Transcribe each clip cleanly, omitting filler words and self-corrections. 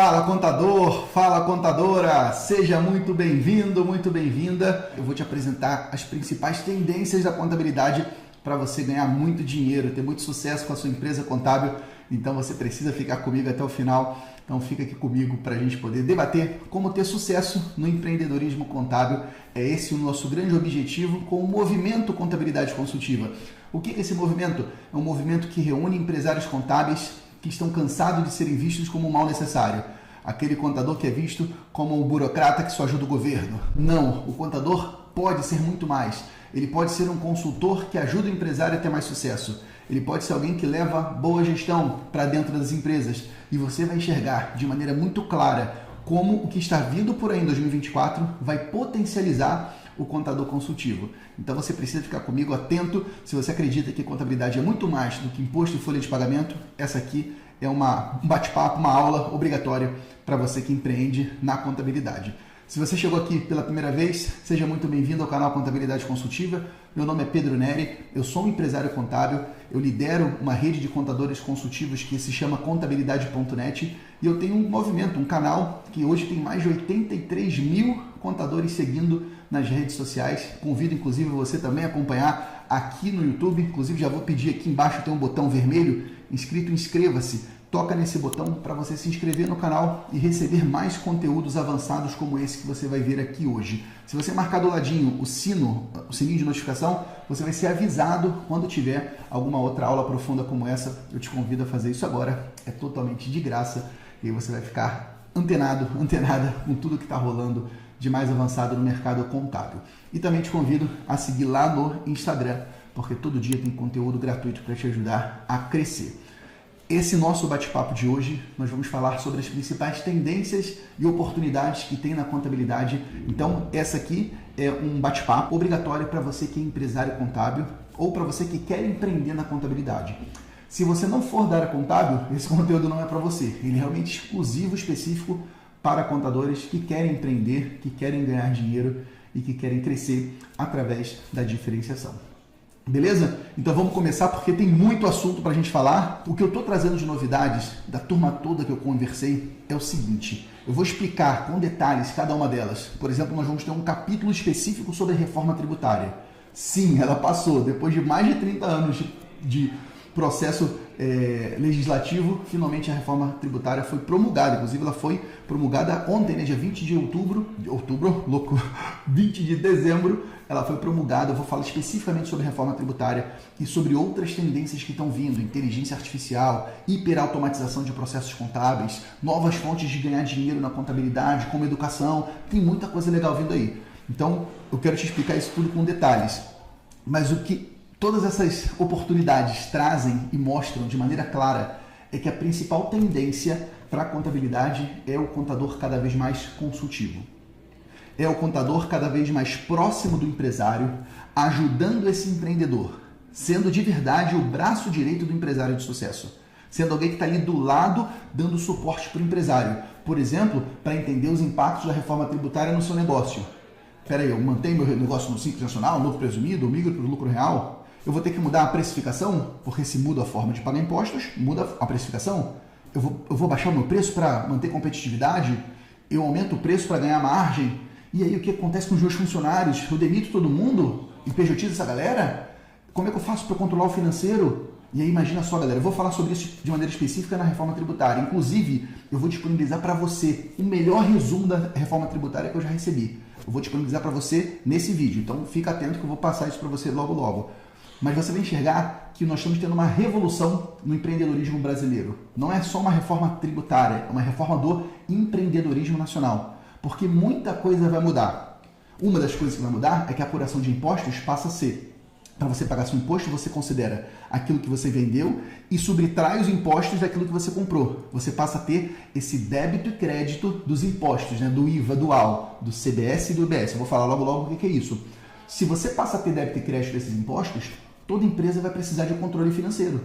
Fala contador, fala contadora, seja muito bem-vindo, muito bem-vinda. Eu vou te apresentar as principais tendências da contabilidade para você ganhar muito dinheiro, ter muito sucesso com a sua empresa contábil. Então você precisa ficar comigo até o final. Então fica aqui comigo para a gente poder debater como ter sucesso no empreendedorismo contábil. É esse o nosso grande objetivo com o Movimento Contabilidade Consultiva. O que é esse movimento? É um movimento que reúne empresários contábeis que estão cansados de serem vistos como um mal necessário. Aquele contador que é visto como um burocrata que só ajuda o governo. Não, o contador pode ser muito mais. Ele pode ser um consultor que ajuda o empresário a ter mais sucesso. Ele pode ser alguém que leva boa gestão para dentro das empresas. E você vai enxergar de maneira muito clara como o que está vindo por aí em 2024 vai potencializar o contador consultivo. Então você precisa ficar comigo atento. Se você acredita que contabilidade é muito mais do que imposto e folha de pagamento, essa aqui é um bate-papo, uma aula obrigatória para você que empreende na contabilidade. Se você chegou aqui pela primeira vez, seja muito bem-vindo ao canal Contabilidade Consultiva. Meu nome é Pedro Neri, eu sou um empresário contábil, eu lidero uma rede de contadores consultivos que se chama Contabilidade.net e eu tenho um movimento, um canal que hoje tem mais de 83 mil contadores seguindo nas redes sociais. Convido inclusive você também a acompanhar aqui no YouTube. Inclusive já vou pedir aqui embaixo, tem um botão vermelho escrito inscreva-se. Toca nesse botão para você se inscrever no canal e receber mais conteúdos avançados como esse que você vai ver aqui hoje. Se você marcar do ladinho o sininho de notificação, você vai ser avisado quando tiver alguma outra aula profunda como essa. Eu te convido a fazer isso agora, é totalmente de graça e aí você vai ficar antenada com tudo que está rolando de mais avançado no mercado contábil. E também te convido a seguir lá no Instagram, porque todo dia tem conteúdo gratuito para te ajudar a crescer. Esse nosso bate-papo de hoje, nós vamos falar sobre as principais tendências e oportunidades que tem na contabilidade. Então, essa aqui é um bate-papo obrigatório para você que é empresário contábil ou para você que quer empreender na contabilidade. Se você não for da área contábil, esse conteúdo não é para você. Ele é realmente exclusivo, específico para contadores que querem empreender, que querem ganhar dinheiro e que querem crescer através da diferenciação. Beleza? Então vamos começar porque tem muito assunto para a gente falar. O que eu estou trazendo de novidades da turma toda que eu conversei é o seguinte. Eu vou explicar com detalhes cada uma delas. Por exemplo, nós vamos ter um capítulo específico sobre a reforma tributária. Sim, ela passou. Depois de mais de 30 anos de processo legislativo, finalmente a reforma tributária foi promulgada. Inclusive ela foi promulgada ontem, né, dia 20 de outubro, 20 de dezembro, ela foi promulgada. Eu vou falar especificamente sobre reforma tributária e sobre outras tendências que estão vindo, inteligência artificial, hiperautomatização de processos contábeis, novas fontes de ganhar dinheiro na contabilidade, como educação, tem muita coisa legal vindo aí. Então, eu quero te explicar isso tudo com detalhes. Mas o que todas essas oportunidades trazem e mostram de maneira clara é que a principal tendência para a contabilidade é o contador cada vez mais consultivo. É o contador cada vez mais próximo do empresário, ajudando esse empreendedor, sendo de verdade o braço direito do empresário de sucesso, sendo alguém que está ali do lado dando suporte para o empresário. Por exemplo, para entender os impactos da reforma tributária no seu negócio. Espera aí, eu mantenho meu negócio no Simples Nacional, lucro presumido, eu migro para o lucro real? Eu vou ter que mudar a precificação, porque se muda a forma de pagar impostos, muda a precificação. Eu vou baixar o meu preço para manter competitividade, eu aumento o preço para ganhar margem, e aí o que acontece com os meus funcionários? Eu demito todo mundo e pejotizo essa galera? Como é que eu faço para controlar o financeiro? E aí imagina só, galera, eu vou falar sobre isso de maneira específica na reforma tributária. Inclusive, eu vou disponibilizar para você o melhor resumo da reforma tributária que eu já recebi. Eu vou disponibilizar para você nesse vídeo, então fica atento que eu vou passar isso para você logo logo. Mas você vai enxergar que nós estamos tendo uma revolução no empreendedorismo brasileiro. Não é só uma reforma tributária, é uma reforma do empreendedorismo nacional. Porque muita coisa vai mudar. Uma das coisas que vai mudar é que a apuração de impostos passa a ser, para você pagar seu imposto, você considera aquilo que você vendeu e subtrai os impostos daquilo que você comprou. Você passa a ter esse débito e crédito dos impostos, né? Do IVA dual, do CBS e do IBS. Eu vou falar logo o que é isso. Se você passa a ter débito e crédito desses impostos, toda empresa vai precisar de controle financeiro.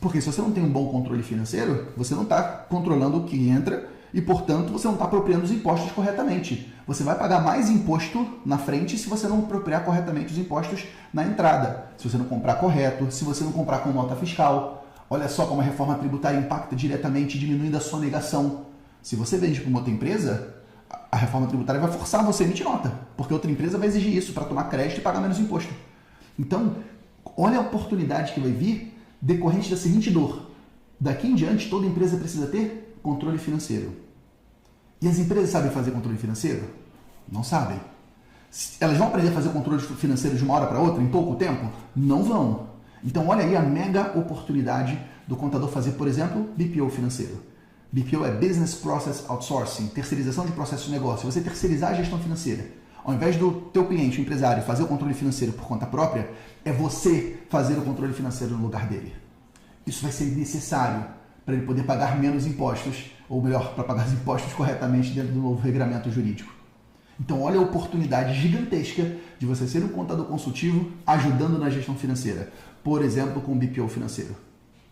Porque se você não tem um bom controle financeiro, você não está controlando o que entra e, portanto, você não está apropriando os impostos corretamente. Você vai pagar mais imposto na frente se você não apropriar corretamente os impostos na entrada. Se você não comprar correto, se você não comprar com nota fiscal. Olha só como a reforma tributária impacta diretamente, diminuindo a sonegação. Se você vende para uma outra empresa, a reforma tributária vai forçar você a emitir nota, porque outra empresa vai exigir isso para tomar crédito e pagar menos imposto. Então, olha a oportunidade que vai vir decorrente da seguinte dor. Daqui em diante, toda empresa precisa ter controle financeiro. E as empresas sabem fazer controle financeiro? Não sabem. Elas vão aprender a fazer controle financeiro de uma hora para outra, em pouco tempo? Não vão. Então, olha aí a mega oportunidade do contador fazer, por exemplo, BPO financeiro. BPO é Business Process Outsourcing, terceirização de processos de negócio. Você terceirizar a gestão financeira. Ao invés do teu cliente, o empresário, fazer o controle financeiro por conta própria, é você fazer o controle financeiro no lugar dele. Isso vai ser necessário para ele poder pagar menos impostos, ou melhor, para pagar os impostos corretamente dentro do novo regramento jurídico. Então, olha a oportunidade gigantesca de você ser um contador consultivo ajudando na gestão financeira. Por exemplo, com o BPO financeiro.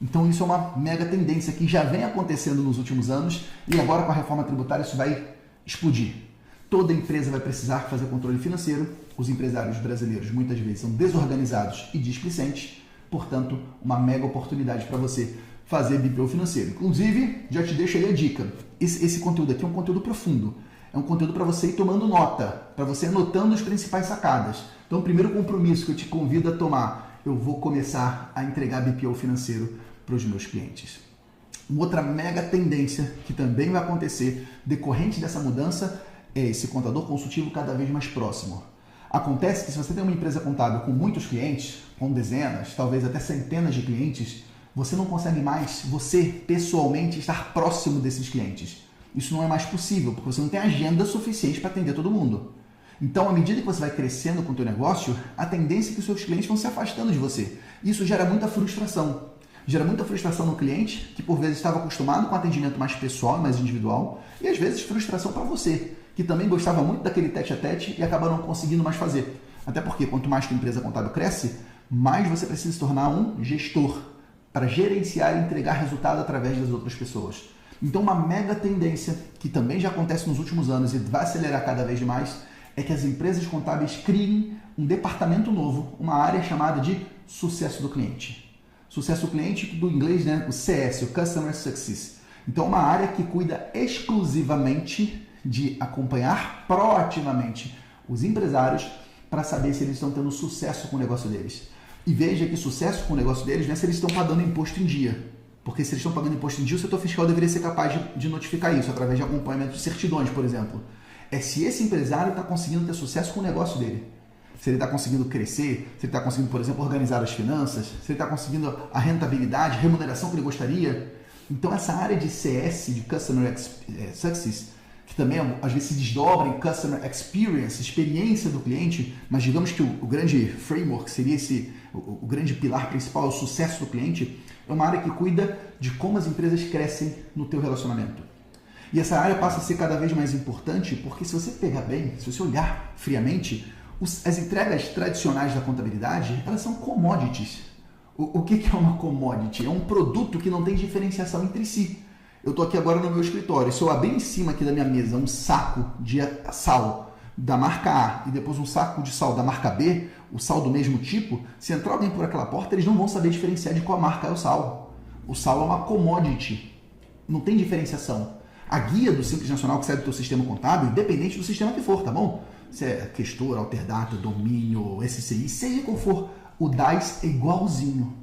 Então, isso é uma mega tendência que já vem acontecendo nos últimos anos e agora com a reforma tributária isso vai explodir. Toda empresa vai precisar fazer controle financeiro. Os empresários brasileiros muitas vezes são desorganizados e displicentes. Portanto, uma mega oportunidade para você fazer BPO financeiro. Inclusive, já te deixo aí a dica. Esse conteúdo aqui é um conteúdo profundo. É um conteúdo para você ir tomando nota, para você ir anotando as principais sacadas. Então, o primeiro compromisso que eu te convido a tomar, eu vou começar a entregar BPO financeiro para os meus clientes. Uma outra mega tendência que também vai acontecer decorrente dessa mudança é esse contador consultivo cada vez mais próximo. Acontece que se você tem uma empresa contábil com muitos clientes, com dezenas, talvez até centenas de clientes, você não consegue mais, você pessoalmente, estar próximo desses clientes. Isso não é mais possível, porque você não tem agenda suficiente para atender todo mundo. Então, à medida que você vai crescendo com o teu negócio, a tendência é que os seus clientes vão se afastando de você. Isso gera muita frustração. Gera muita frustração no cliente, que por vezes estava acostumado com atendimento mais pessoal, mais individual, e às vezes frustração para você, que também gostava muito daquele tete-a-tete e acaba não conseguindo mais fazer. Até porque quanto mais a tua empresa contábil cresce, mais você precisa se tornar um gestor para gerenciar e entregar resultado através das outras pessoas. Então, uma mega tendência, que também já acontece nos últimos anos e vai acelerar cada vez mais, é que as empresas contábeis criem um departamento novo, uma área chamada de sucesso do cliente. Sucesso do cliente, do inglês, né? O CS, o Customer Success. Então, uma área que cuida exclusivamente de acompanhar proativamente os empresários para saber se eles estão tendo sucesso com o negócio deles. E veja que sucesso com o negócio deles não é se eles estão pagando imposto em dia. Porque se eles estão pagando imposto em dia, o setor fiscal deveria ser capaz de notificar isso através de acompanhamento de certidões, por exemplo. É se esse empresário está conseguindo ter sucesso com o negócio dele. Se ele está conseguindo crescer, se ele está conseguindo, por exemplo, organizar as finanças, se ele está conseguindo a rentabilidade, a remuneração que ele gostaria. Então, essa área de CS, de Customer Success, que também às vezes se desdobra em Customer Experience, experiência do cliente, mas digamos que o grande framework seria o grande pilar principal, o sucesso do cliente, é uma área que cuida de como as empresas crescem no teu relacionamento. E essa área passa a ser cada vez mais importante porque se você pegar bem, se você olhar friamente, as entregas tradicionais da contabilidade, elas são commodities. O que é uma commodity? É um produto que não tem diferenciação entre si. Eu estou aqui agora no meu escritório, se eu abrir em cima aqui da minha mesa um saco de sal da marca A e depois um saco de sal da marca B, o sal do mesmo tipo, se entrar alguém por aquela porta, eles não vão saber diferenciar de qual marca é o sal. O sal é uma commodity, não tem diferenciação. A guia do Simples Nacional que sai do teu sistema contábil, independente do sistema que for, tá bom? Se é Questor, Alterdata, Domínio, SCI, seja qual for, o DAS é igualzinho.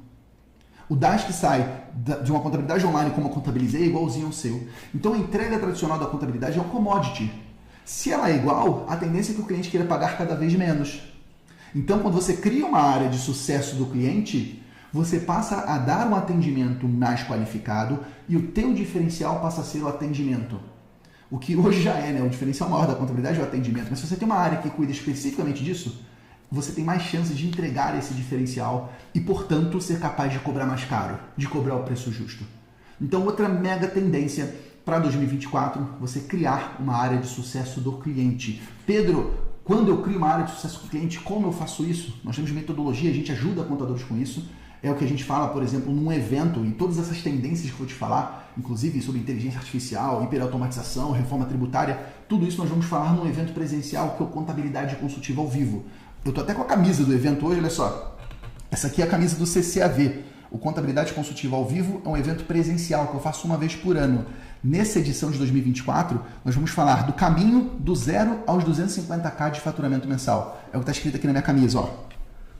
O DAS que sai de uma contabilidade online como eu contabilizei é igualzinho ao seu. Então a entrega tradicional da contabilidade é um commodity. Se ela é igual, a tendência é que o cliente queira pagar cada vez menos. Então quando você cria uma área de sucesso do cliente, você passa a dar um atendimento mais qualificado e o teu diferencial passa a ser o atendimento. O que hoje já é, né? O diferencial maior da contabilidade é o atendimento. Mas se você tem uma área que cuida especificamente disso, você tem mais chances de entregar esse diferencial e, portanto, ser capaz de cobrar mais caro, de cobrar o preço justo. Então, outra mega tendência para 2024, você criar uma área de sucesso do cliente. Pedro, quando eu crio uma área de sucesso do cliente, como eu faço isso? Nós temos metodologia, a gente ajuda contadores com isso. É o que a gente fala, por exemplo, num evento, e todas essas tendências que eu vou te falar, inclusive sobre inteligência artificial, hiperautomatização, reforma tributária, tudo isso nós vamos falar num evento presencial que é o Contabilidade Consultiva ao Vivo. Eu estou até com a camisa do evento hoje, olha só. Essa aqui é a camisa do CCAV. O Contabilidade Consultiva ao Vivo é um evento presencial que eu faço uma vez por ano. Nessa edição de 2024, nós vamos falar do caminho do 0 aos 250k de faturamento mensal. É o que está escrito aqui na minha camisa, ó.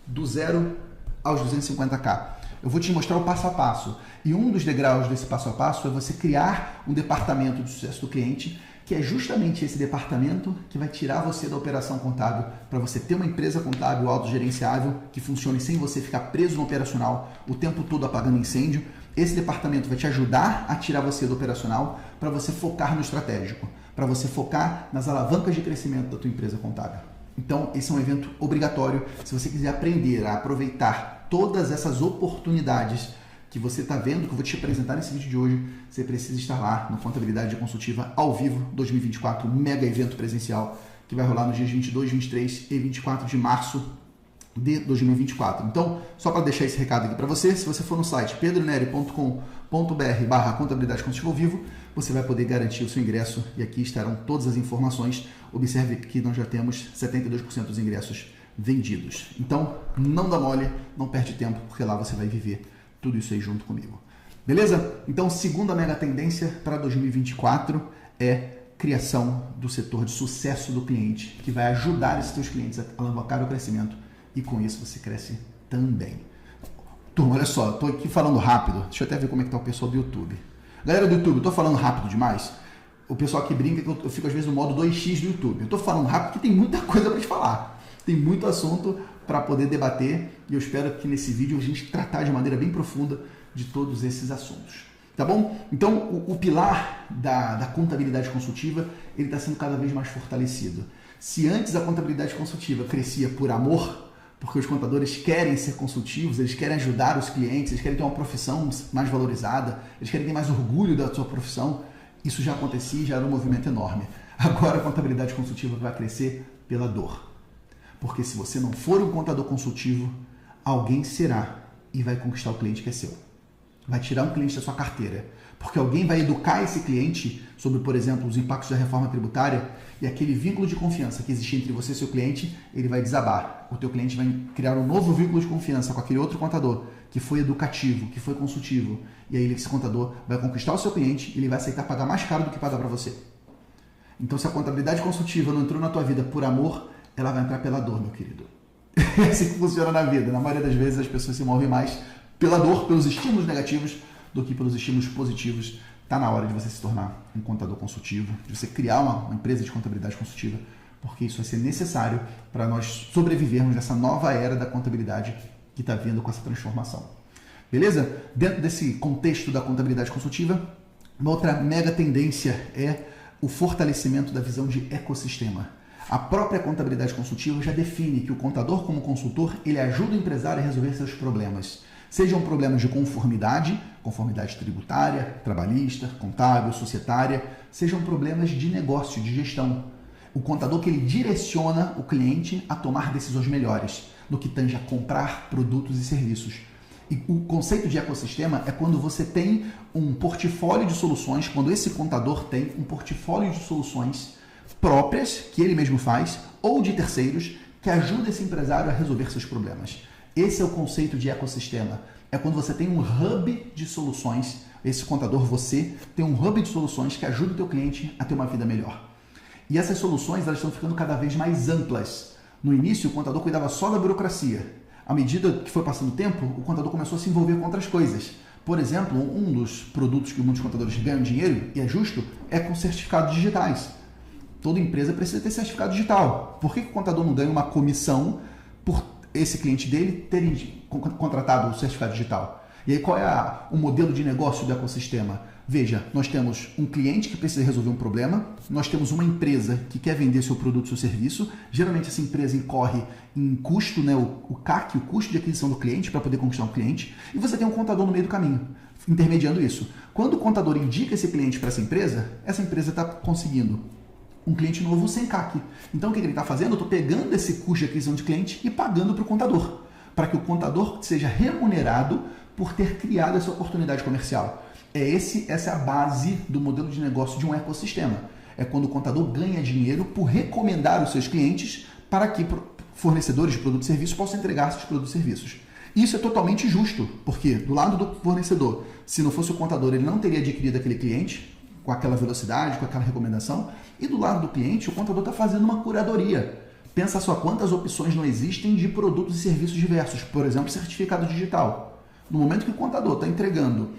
Do 0 aos 250k. Eu vou te mostrar o passo a passo. E um dos degraus desse passo a passo é você criar um departamento de sucesso do cliente, que é justamente esse departamento que vai tirar você da operação contábil para você ter uma empresa contábil autogerenciável que funcione sem você ficar preso no operacional o tempo todo apagando incêndio. Esse departamento vai te ajudar a tirar você do operacional para você focar no estratégico, para você focar nas alavancas de crescimento da tua empresa contábil. Então, esse é um evento obrigatório. Se você quiser aprender a aproveitar todas essas oportunidades que você está vendo, que eu vou te apresentar nesse vídeo de hoje, você precisa estar lá no Contabilidade Consultiva ao vivo 2024, um mega evento presencial que vai rolar nos dias 22, 23 e 24 de março de 2024. Então, só para deixar esse recado aqui para você, se você for no site pedroneri.com.br/contabilidade consultiva ao vivo, você vai poder garantir o seu ingresso e aqui estarão todas as informações. Observe que nós já temos 72% dos ingressos vendidos. Então, não dá mole, não perde tempo, porque lá você vai viver tudo isso aí junto comigo. Beleza? Então, segunda mega tendência para 2024 é criação do setor de sucesso do cliente, que vai ajudar esses seus clientes a alavancar o crescimento e com isso você cresce também. Turma, olha só, estou aqui falando rápido. Deixa eu até ver como é que está o pessoal do YouTube. Galera do YouTube, eu estou falando rápido demais. O pessoal aqui brinca que eu fico às vezes no modo 2x do YouTube. Eu estou falando rápido porque tem muita coisa para te falar. Tem muito assunto para poder debater e eu espero que nesse vídeo a gente tratar de maneira bem profunda de todos esses assuntos. Tá bom? Então, o pilar da contabilidade consultiva, ele está sendo cada vez mais fortalecido. Se antes a contabilidade consultiva crescia por amor, porque os contadores querem ser consultivos, eles querem ajudar os clientes, eles querem ter uma profissão mais valorizada, eles querem ter mais orgulho da sua profissão, isso já acontecia e já era um movimento enorme. Agora a contabilidade consultiva vai crescer pela dor. Porque se você não for um contador consultivo, alguém será e vai conquistar o cliente que é seu. Vai tirar um cliente da sua carteira. Porque alguém vai educar esse cliente sobre, por exemplo, os impactos da reforma tributária e aquele vínculo de confiança que existe entre você e seu cliente, ele vai desabar. O teu cliente vai criar um novo vínculo de confiança com aquele outro contador que foi educativo, que foi consultivo. E aí esse contador vai conquistar o seu cliente e ele vai aceitar pagar mais caro do que pagar para você. Então, se a contabilidade consultiva não entrou na tua vida por amor, ela vai entrar pela dor, meu querido. É assim que funciona na vida. Na maioria das vezes as pessoas se movem mais pela dor, pelos estímulos negativos, do que pelos estímulos positivos. Está na hora de você se tornar um contador consultivo, de você criar uma empresa de contabilidade consultiva, porque isso vai ser necessário para nós sobrevivermos nessa nova era da contabilidade que está vindo com essa transformação. Beleza? Dentro desse contexto da contabilidade consultiva, uma outra mega tendência é o fortalecimento da visão de ecossistema. A própria contabilidade consultiva já define que o contador, como consultor, ele ajuda o empresário a resolver seus problemas. Sejam problemas de conformidade tributária, trabalhista, contábil, societária, sejam problemas de negócio, de gestão. O contador que ele direciona o cliente a tomar decisões melhores no que tange a comprar produtos e serviços. E o conceito de ecossistema é quando você tem um portfólio de soluções, quando esse contador tem um portfólio de soluções próprias, que ele mesmo faz, ou de terceiros, que ajuda esse empresário a resolver seus problemas. Esse é o conceito de ecossistema. É quando você tem um hub de soluções, esse contador, você, tem um hub de soluções que ajuda o teu cliente a ter uma vida melhor. E essas soluções elas estão ficando cada vez mais amplas. No início, o contador cuidava só da burocracia. À medida que foi passando o tempo, o contador começou a se envolver com outras coisas. Por exemplo, um dos produtos que muitos contadores ganham dinheiro, e é justo, é com certificados digitais. Toda empresa precisa ter certificado digital. Por que o contador não ganha uma comissão por esse cliente dele ter contratado o certificado digital? E aí qual é o modelo de negócio do ecossistema? Veja, nós temos um cliente que precisa resolver um problema, nós temos uma empresa que quer vender seu produto, seu serviço, geralmente essa empresa incorre em custo, né, o CAC, o custo de aquisição do cliente para poder conquistar um cliente, e você tem um contador no meio do caminho, intermediando isso. Quando o contador indica esse cliente para essa empresa está conseguindo um cliente novo sem CAC. Então o que ele está fazendo? Eu estou pegando esse custo de aquisição de cliente e pagando para o contador, para que o contador seja remunerado por ter criado essa oportunidade comercial. Essa é a base do modelo de negócio de um ecossistema. É quando o contador ganha dinheiro por recomendar os seus clientes para que fornecedores de produtos e serviços possam entregar seus produtos e serviços. Isso é totalmente justo, porque do lado do fornecedor, se não fosse o contador, ele não teria adquirido aquele cliente, com aquela velocidade, com aquela recomendação. E do lado do cliente, o contador está fazendo uma curadoria. Pensa só quantas opções não existem de produtos e serviços diversos, por exemplo, certificado digital. No momento que o contador está entregando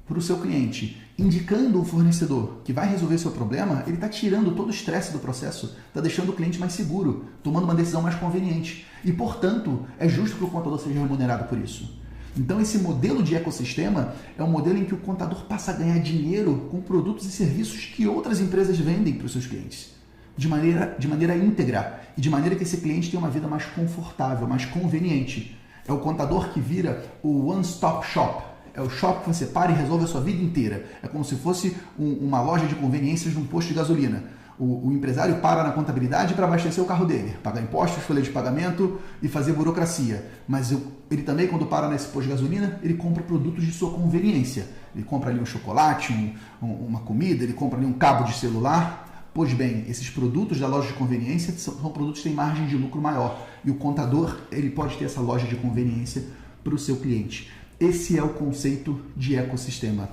para o seu cliente, indicando o fornecedor que vai resolver seu problema, ele está tirando todo o estresse do processo, está deixando o cliente mais seguro, tomando uma decisão mais conveniente. E, portanto, é justo que o contador seja remunerado por isso. Então, esse modelo de ecossistema é um modelo em que o contador passa a ganhar dinheiro com produtos e serviços que outras empresas vendem para os seus clientes, de maneira íntegra e de maneira que esse cliente tenha uma vida mais confortável, mais conveniente. É o contador que vira o one-stop shop. É o shop que você para e resolve a sua vida inteira. É como se fosse uma loja de conveniências de um posto de gasolina. O empresário para na contabilidade para abastecer o carro dele, pagar impostos, folha de pagamento e fazer burocracia. Mas ele também, quando para nesse posto de gasolina, ele compra produtos de sua conveniência. Ele compra ali um chocolate, uma comida, ele compra ali um cabo de celular. Pois bem, esses produtos da loja de conveniência são produtos que têm margem de lucro maior. E o contador ele pode ter essa loja de conveniência para o seu cliente. Esse é o conceito de ecossistema.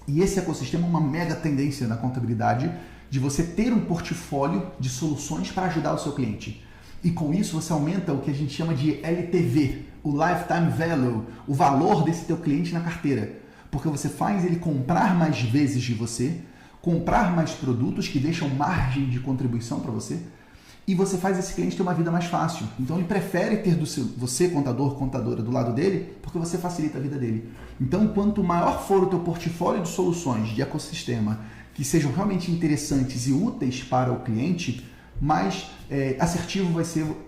E esse ecossistema é uma mega tendência na contabilidade de você ter um portfólio de soluções para ajudar o seu cliente. E com isso você aumenta o que a gente chama de LTV, o Lifetime Value, o valor desse teu cliente na carteira. Porque você faz ele comprar mais vezes de você, comprar mais produtos que deixam margem de contribuição para você, e você faz esse cliente ter uma vida mais fácil. Então ele prefere ter você, contador, contadora, do lado dele, porque você facilita a vida dele. Então quanto maior for o teu portfólio de soluções de ecossistema que sejam realmente interessantes e úteis para o cliente, mais assertivo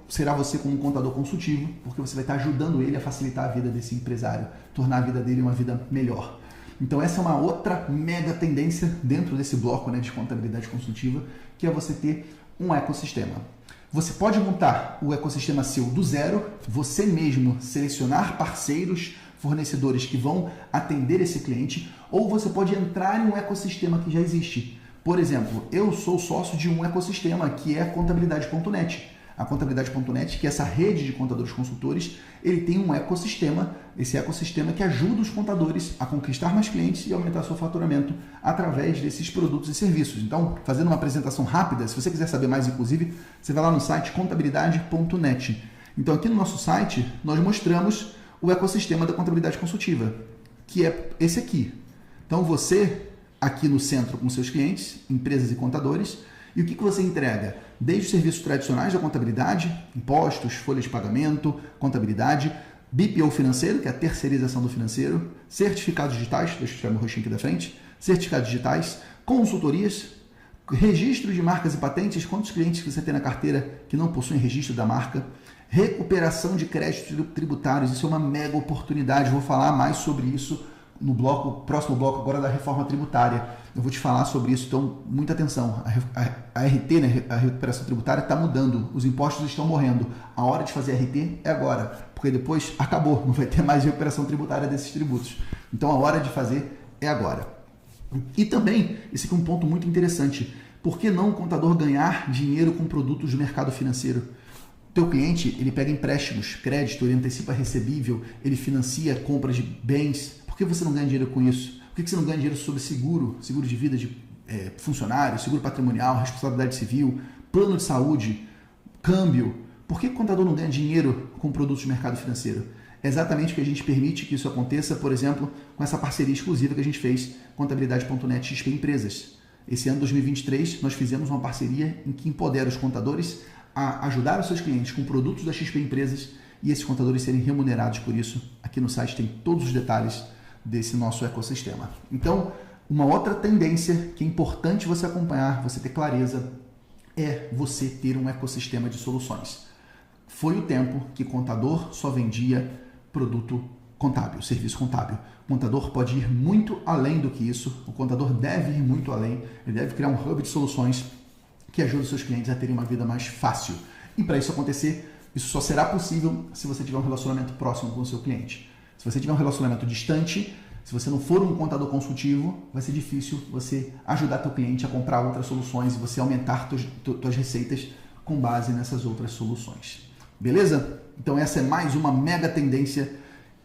será você como um contador consultivo, porque você vai estar ajudando ele a facilitar a vida desse empresário, tornar a vida dele uma vida melhor. Então essa é uma outra mega tendência dentro desse bloco, né, de contabilidade consultiva, que é você ter um ecossistema. Você pode montar o ecossistema seu do zero, você mesmo selecionar parceiros, fornecedores que vão atender esse cliente, ou você pode entrar em um ecossistema que já existe. Por exemplo, eu sou sócio de um ecossistema que é a Contabilidade.net. A Contabilidade.net, que é essa rede de contadores consultores, ele tem um ecossistema, esse ecossistema que ajuda os contadores a conquistar mais clientes e aumentar seu faturamento através desses produtos e serviços. Então, fazendo uma apresentação rápida, se você quiser saber mais, inclusive, você vai lá no site Contabilidade.net. Então, aqui no nosso site, nós mostramos o ecossistema da contabilidade consultiva, que é esse aqui. Então, você, aqui no centro com seus clientes, empresas e contadores, e o que você entrega? Desde os serviços tradicionais da contabilidade, impostos, folha de pagamento, contabilidade, BPO financeiro, que é a terceirização do financeiro, certificados digitais, deixa eu tirar meu rostinho aqui da frente, certificados digitais, consultorias, registro de marcas e patentes, quantos clientes que você tem na carteira que não possuem registro da marca, recuperação de créditos tributários, isso é uma mega oportunidade, vou falar mais sobre isso no próximo bloco agora da reforma tributária. Eu vou te falar sobre isso, então muita atenção. A RT, né, a recuperação tributária, está mudando, os impostos estão morrendo. A hora de fazer RT é agora, porque depois acabou, não vai ter mais recuperação tributária desses tributos. Então a hora de fazer é agora. E também, esse aqui é um ponto muito interessante, por que não o contador ganhar dinheiro com produtos do mercado financeiro? O teu cliente, ele pega empréstimos, crédito, ele antecipa recebível, ele financia compras de bens. Por que você não ganha dinheiro com isso? Por que você não ganha dinheiro sobre seguro de vida de funcionário, seguro patrimonial, responsabilidade civil, plano de saúde, câmbio? Por que o contador não ganha dinheiro com produtos de mercado financeiro? É exatamente o que a gente permite que isso aconteça, por exemplo, com essa parceria exclusiva que a gente fez, Contabilidade.net XP Empresas. Esse ano 2023, nós fizemos uma parceria em que empodera os contadores a ajudar os seus clientes com produtos da XP Empresas e esses contadores serem remunerados por isso. Aqui no site tem todos os detalhes desse nosso ecossistema. Então, uma outra tendência que é importante você acompanhar, você ter clareza, é você ter um ecossistema de soluções. Foi o tempo que contador só vendia produto contábil, serviço contábil. O contador pode ir muito além do que isso, o contador deve ir muito além, ele deve criar um hub de soluções que ajude os seus clientes a terem uma vida mais fácil. E para isso acontecer, isso só será possível se você tiver um relacionamento próximo com o seu cliente. Se você tiver um relacionamento distante, se você não for um contador consultivo, vai ser difícil você ajudar teu cliente a comprar outras soluções e você aumentar tuas receitas com base nessas outras soluções. Beleza? Então essa é mais uma mega tendência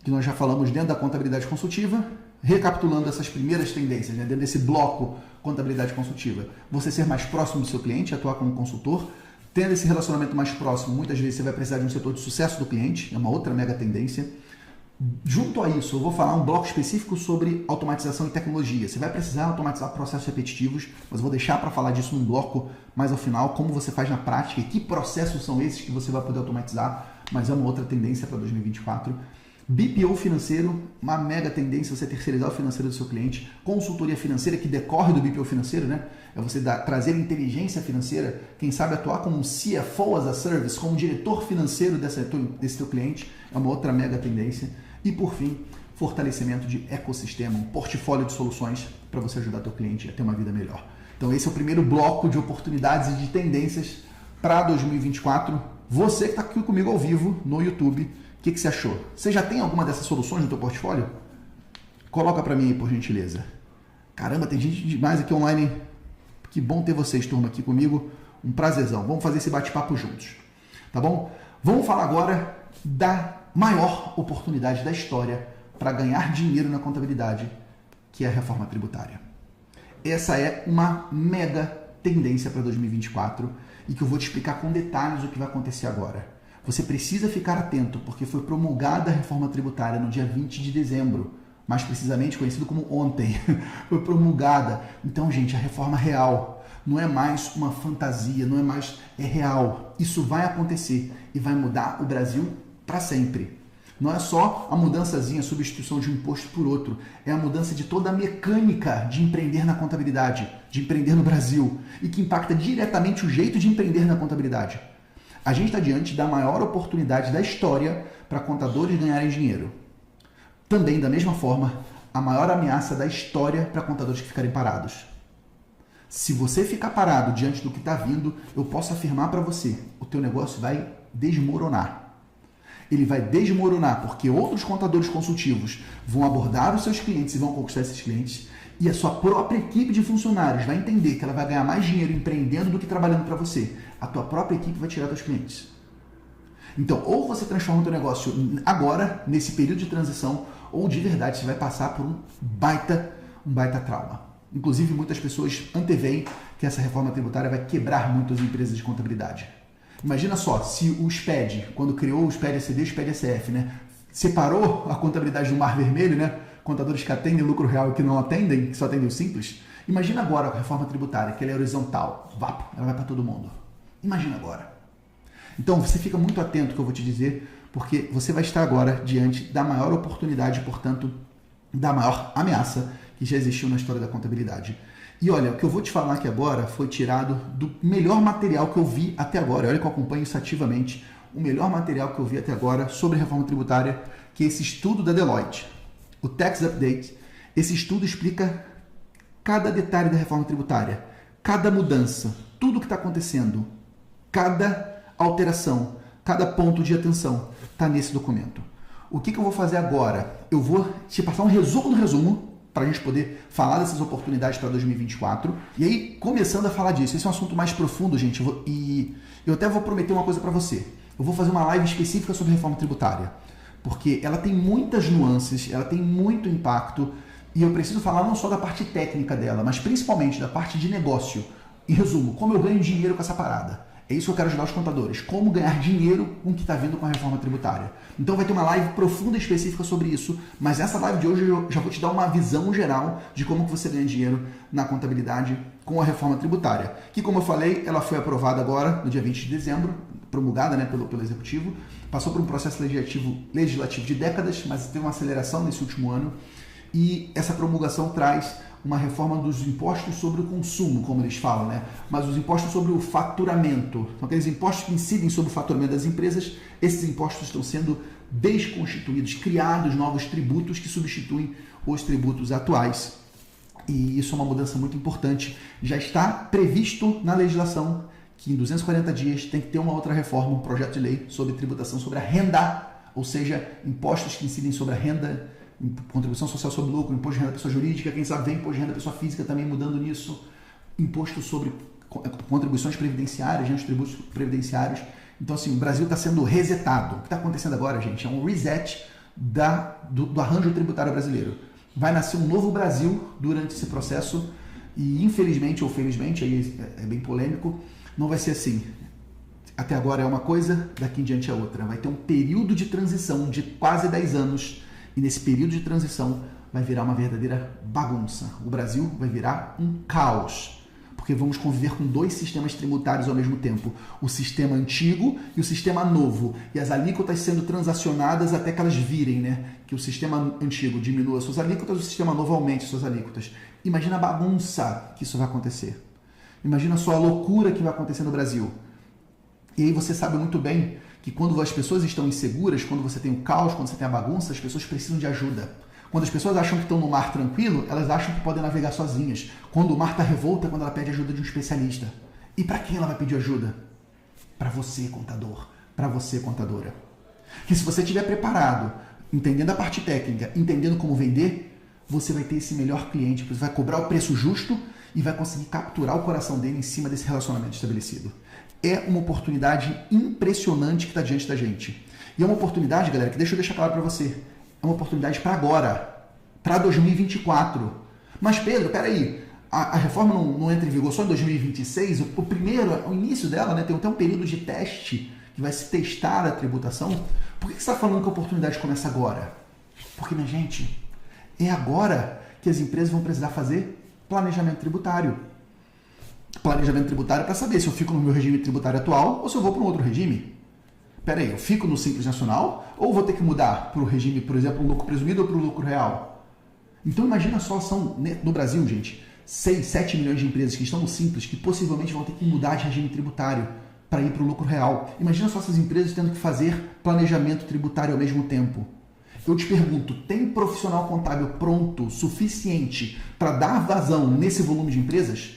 que nós já falamos dentro da contabilidade consultiva. Recapitulando essas primeiras tendências, né? Dentro desse bloco contabilidade consultiva? Você ser mais próximo do seu cliente, atuar como consultor. Tendo esse relacionamento mais próximo, muitas vezes você vai precisar de um setor de sucesso do cliente, é uma outra mega tendência. Junto a isso, eu vou falar um bloco específico sobre automatização e tecnologia. Você vai precisar automatizar processos repetitivos, mas eu vou deixar para falar disso num bloco mais ao final, como você faz na prática e que processos são esses que você vai poder automatizar, mas é uma outra tendência para 2024. BPO financeiro, uma mega tendência, você terceirizar o financeiro do seu cliente. Consultoria financeira, que decorre do BPO financeiro, né? É você trazer inteligência financeira, quem sabe atuar como um CFO as a service, como um diretor financeiro desse teu cliente, é uma outra mega tendência. E por fim, fortalecimento de ecossistema, um portfólio de soluções para você ajudar teu cliente a ter uma vida melhor. Então esse é o primeiro bloco de oportunidades e de tendências para 2024. Você que está aqui comigo ao vivo no YouTube, o que você achou? Você já tem alguma dessas soluções no teu portfólio? Coloca para mim aí, por gentileza. Caramba, tem gente demais aqui online. Que bom ter vocês, turma, aqui comigo. Um prazerzão. Vamos fazer esse bate-papo juntos. Tá bom? Vamos falar agora da maior oportunidade da história para ganhar dinheiro na contabilidade, que é a reforma tributária. Essa é uma mega tendência para 2024 e que eu vou te explicar com detalhes o que vai acontecer agora. Você precisa ficar atento, porque foi promulgada a reforma tributária no dia 20 de dezembro, mais precisamente conhecido como ontem. Foi promulgada. Então, gente, a reforma real não é mais uma fantasia, não é mais, é real. Isso vai acontecer e vai mudar o Brasil para sempre. Não é só a mudançazinha, a substituição de um imposto por outro, é a mudança de toda a mecânica de empreender na contabilidade, de empreender no Brasil, e que impacta diretamente o jeito de empreender na contabilidade. A gente está diante da maior oportunidade da história para contadores ganharem dinheiro. Também, da mesma forma, a maior ameaça da história para contadores que ficarem parados. Se você ficar parado diante do que está vindo, eu posso afirmar para você, o teu negócio vai desmoronar. Ele vai desmoronar porque outros contadores consultivos vão abordar os seus clientes e vão conquistar esses clientes, e a sua própria equipe de funcionários vai entender que ela vai ganhar mais dinheiro empreendendo do que trabalhando para você. A tua própria equipe vai tirar seus clientes. Então, ou você transforma o teu negócio agora, nesse período de transição, ou de verdade você vai passar por um baita trauma. Inclusive, muitas pessoas anteveem que essa reforma tributária vai quebrar muitas empresas de contabilidade. Imagina só, se o SPED, quando criou o SPED-ACD e o SPED-SF, né, separou a contabilidade do mar vermelho, né, contadores que atendem lucro real e que não atendem, que só atendem o simples. Imagina agora a reforma tributária, que ela é horizontal, ela vai para todo mundo. Imagina agora. Então, você fica muito atento ao que eu vou te dizer, porque você vai estar agora diante da maior oportunidade, portanto, da maior ameaça que já existiu na história da contabilidade. E olha, o que eu vou te falar aqui agora foi tirado do melhor material que eu vi até agora. Olha que eu acompanho isso ativamente. O melhor material que eu vi até agora sobre reforma tributária, que é esse estudo da Deloitte. O Tax Update. Esse estudo explica cada detalhe da reforma tributária, cada mudança, tudo o que está acontecendo, cada alteração, cada ponto de atenção está nesse documento. O que eu vou fazer agora? Eu vou te passar um resumo do resumo para a gente poder falar dessas oportunidades para 2024. E aí, começando a falar disso, esse é um assunto mais profundo, gente, e eu até vou prometer uma coisa para você. Eu vou fazer uma live específica sobre reforma tributária, porque ela tem muitas nuances, ela tem muito impacto, e eu preciso falar não só da parte técnica dela, mas principalmente da parte de negócio. Em resumo, como eu ganho dinheiro com essa parada. É isso que eu quero ajudar os contadores. Como ganhar dinheiro com o que está vindo com a reforma tributária. Então vai ter uma live profunda e específica sobre isso, mas essa live de hoje eu já vou te dar uma visão geral de como que você ganha dinheiro na contabilidade com a reforma tributária. Que, como eu falei, ela foi aprovada agora, no dia 20 de dezembro, promulgada, né, pelo Executivo, passou por um processo legislativo de décadas, mas teve uma aceleração nesse último ano, e essa promulgação traz uma reforma dos impostos sobre o consumo, como eles falam, né? Mas os impostos sobre o faturamento, são aqueles impostos que incidem sobre o faturamento das empresas. Esses impostos estão sendo desconstituídos, criados novos tributos que substituem os tributos atuais. E isso é uma mudança muito importante. Já está previsto na legislação que em 240 dias tem que ter uma outra reforma, um projeto de lei sobre tributação sobre a renda, ou seja, impostos que incidem sobre a renda, contribuição social sobre lucro, imposto de renda da pessoa jurídica, quem sabe vem imposto de renda da pessoa física também mudando nisso, imposto sobre contribuições previdenciárias, os tributos previdenciários. Então, assim, o Brasil está sendo resetado. O que está acontecendo agora, gente, é um reset do arranjo tributário brasileiro. Vai nascer um novo Brasil durante esse processo E infelizmente ou felizmente, aí é bem polêmico, não vai ser assim. Até agora é uma coisa, daqui em diante é outra. Vai ter um período de transição de quase 10 anos e nesse período de transição vai virar uma verdadeira bagunça. O Brasil vai virar um caos, porque vamos conviver com dois sistemas tributários ao mesmo tempo. O sistema antigo e o sistema novo. E as alíquotas sendo transacionadas até que elas virem, né? Que o sistema antigo diminua suas alíquotas, o sistema novo aumente suas alíquotas. Imagina a bagunça que isso vai acontecer. Imagina só a loucura que vai acontecer no Brasil. E aí você sabe muito bem que quando as pessoas estão inseguras, quando você tem o caos, quando você tem a bagunça, as pessoas precisam de ajuda. Quando as pessoas acham que estão no mar tranquilo, elas acham que podem navegar sozinhas. Quando o mar está revolto, é quando ela pede ajuda de um especialista. E para quem ela vai pedir ajuda? Para você, contador. Para você, contadora. Que se você estiver preparado, entendendo a parte técnica, entendendo como vender, você vai ter esse melhor cliente. Você vai cobrar o preço justo e vai conseguir capturar o coração dele em cima desse relacionamento estabelecido. É uma oportunidade impressionante que está diante da gente. E é uma oportunidade, galera, que deixa eu deixar claro para você. É uma oportunidade para agora, para 2024. Mas, Pedro, peraí, a reforma não entra em vigor só em 2026? O início dela, né, tem até um período de teste que vai se testar a tributação. Por que você está falando que a oportunidade começa agora? Porque, minha gente, é agora que as empresas vão precisar fazer planejamento tributário. Planejamento tributário para saber se eu fico no meu regime tributário atual ou se eu vou para um outro regime. Peraí, eu fico no Simples Nacional ou vou ter que mudar para o regime, por exemplo, o lucro presumido ou para o lucro real? Então imagina só, são no Brasil, gente, 6, 7 milhões de empresas que estão no Simples que possivelmente vão ter que mudar de regime tributário para ir para o lucro real. Imagina só essas empresas tendo que fazer planejamento tributário ao mesmo tempo. Eu te pergunto, tem profissional contábil pronto, suficiente para dar vazão nesse volume de empresas?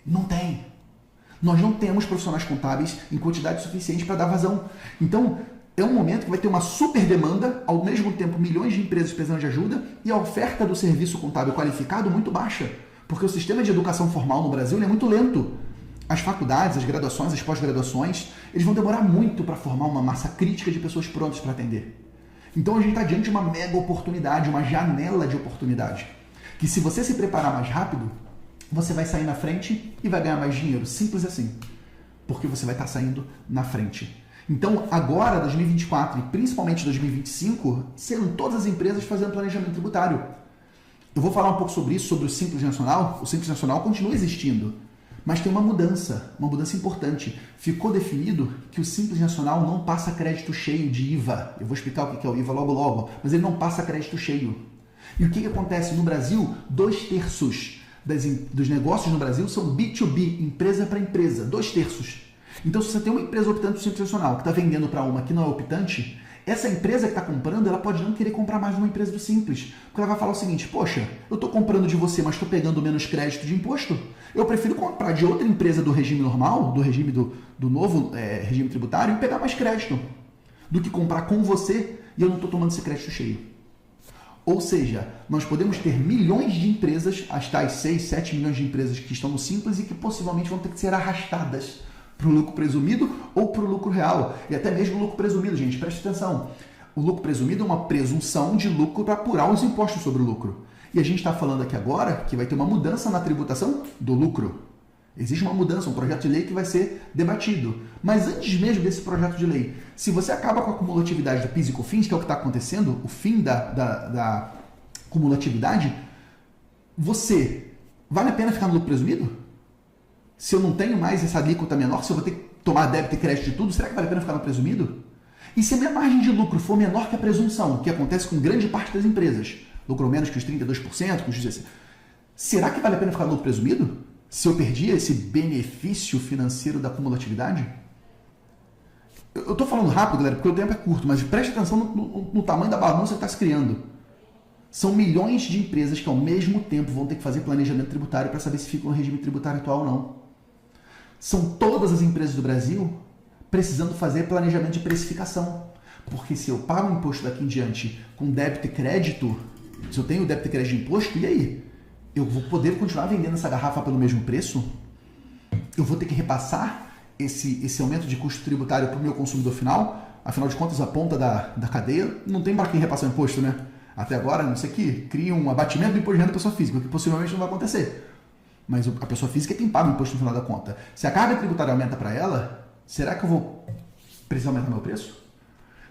Não tem. Nós não temos profissionais contábeis em quantidade suficiente para dar vazão. Então, é um momento que vai ter uma super demanda, ao mesmo tempo milhões de empresas precisando de ajuda e a oferta do serviço contábil qualificado muito baixa, porque o sistema de educação formal no Brasil é muito lento. As faculdades, as graduações, as pós-graduações, eles vão demorar muito para formar uma massa crítica de pessoas prontas para atender. Então, a gente está diante de uma mega oportunidade, uma janela de oportunidade, que se você se preparar mais rápido, você vai sair na frente e vai ganhar mais dinheiro. Simples assim. Porque você vai estar saindo na frente. Então, agora, 2024 e principalmente 2025, serão todas as empresas fazendo planejamento tributário. Eu vou falar um pouco sobre isso, sobre o Simples Nacional. O Simples Nacional continua existindo, mas tem uma mudança importante. Ficou definido que o Simples Nacional não passa crédito cheio de IVA. Eu vou explicar o que é o IVA logo, mas ele não passa crédito cheio. E o que acontece? No Brasil, 2/3 dos negócios no Brasil são B2B, empresa para empresa, 2/3. Então, se você tem uma empresa optante do Simples Nacional que está vendendo para uma que não é optante, essa empresa que está comprando, ela pode não querer comprar mais de uma empresa do Simples. Porque ela vai falar o seguinte, poxa, eu estou comprando de você, mas estou pegando menos crédito de imposto. Eu prefiro comprar de outra empresa do regime normal, do regime do novo regime tributário, e pegar mais crédito, do que comprar com você e eu não estou tomando esse crédito cheio. Ou seja, nós podemos ter milhões de empresas, as tais 6, 7 milhões de empresas que estão no Simples e que possivelmente vão ter que ser arrastadas para o lucro presumido ou para o lucro real. E até mesmo o lucro presumido, gente, preste atenção. O lucro presumido é uma presunção de lucro para apurar os impostos sobre o lucro. E a gente está falando aqui agora que vai ter uma mudança na tributação do lucro. Existe uma mudança, um projeto de lei que vai ser debatido. Mas antes mesmo desse projeto de lei, se você acaba com a cumulatividade do PIS e COFINS, que é o que está acontecendo, o fim da cumulatividade, vale a pena ficar no lucro presumido? Se eu não tenho mais essa alíquota menor, se eu vou ter que tomar débito e crédito de tudo, será que vale a pena ficar no presumido? E se a minha margem de lucro for menor que a presunção, que acontece com grande parte das empresas, lucro menos que os 32%, que os 16%, será que vale a pena ficar no lucro presumido? Se eu perdi esse benefício financeiro da cumulatividade? Eu estou falando rápido, galera, porque o tempo é curto, mas preste atenção no tamanho da bagunça que está se criando. São milhões de empresas que ao mesmo tempo vão ter que fazer planejamento tributário para saber se ficam no regime tributário atual ou não. São todas as empresas do Brasil precisando fazer planejamento de precificação. Porque se eu pago o imposto daqui em diante com débito e crédito, se eu tenho débito e crédito de imposto, e aí? Eu vou poder continuar vendendo essa garrafa pelo mesmo preço? Eu vou ter que repassar esse aumento de custo tributário para o meu consumidor final? Afinal de contas, a ponta da cadeia não tem para quem repassar o imposto, né? Até agora, a não sei que cria um abatimento do imposto de renda da pessoa física, que possivelmente não vai acontecer. mas a pessoa física tem pago o imposto no final da conta. Se a carga tributária aumenta para ela, será que eu vou precisar aumentar meu preço?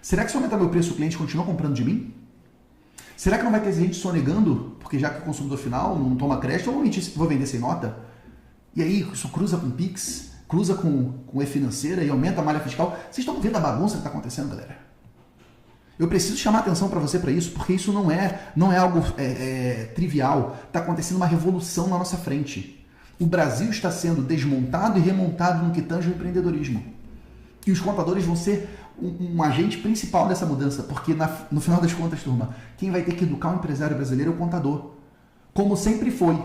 Será que se aumentar meu preço o cliente continua comprando de mim? Será que não vai ter gente sonegando, porque já que o consumidor final não toma crédito, eu vou vender sem nota? E aí isso cruza com Pix, cruza com e-financeira e aumenta a malha fiscal. Vocês estão vendo a bagunça que está acontecendo, galera? Eu preciso chamar atenção para você para isso, porque isso não é algo trivial. Está acontecendo uma revolução na nossa frente. O Brasil está sendo desmontado e remontado no que tange ao empreendedorismo. E os contadores vão ser um agente principal dessa mudança, porque no final das contas, turma, quem vai ter que educar o empresário brasileiro é o contador. Como sempre foi.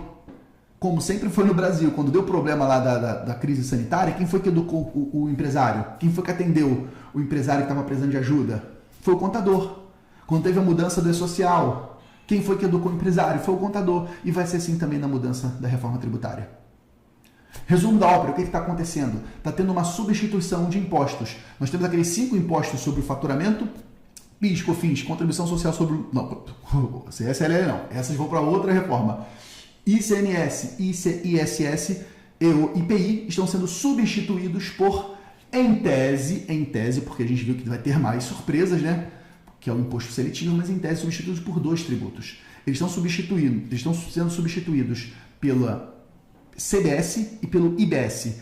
Como sempre foi no Brasil, quando deu problema lá da crise sanitária, quem foi que educou o empresário? Quem foi que atendeu o empresário que estava precisando de ajuda? Foi o contador. Quando teve a mudança do E-Social, quem foi que educou o empresário? Foi o contador. E vai ser assim também na mudança da reforma tributária. Resumo da ópera, o que está acontecendo? Está tendo uma substituição de impostos. Nós temos aqueles 5 impostos sobre o faturamento, PIS, COFINS, contribuição social sobre o... Não, CSLL não. Essas vão para outra reforma. ICMS, ISS e o IPI estão sendo substituídos por, em tese, porque a gente viu que vai ter mais surpresas, né? Que é o imposto seletivo, mas em tese substituídos por 2 tributos. Eles estão sendo substituídos pela CBS e pelo IBS.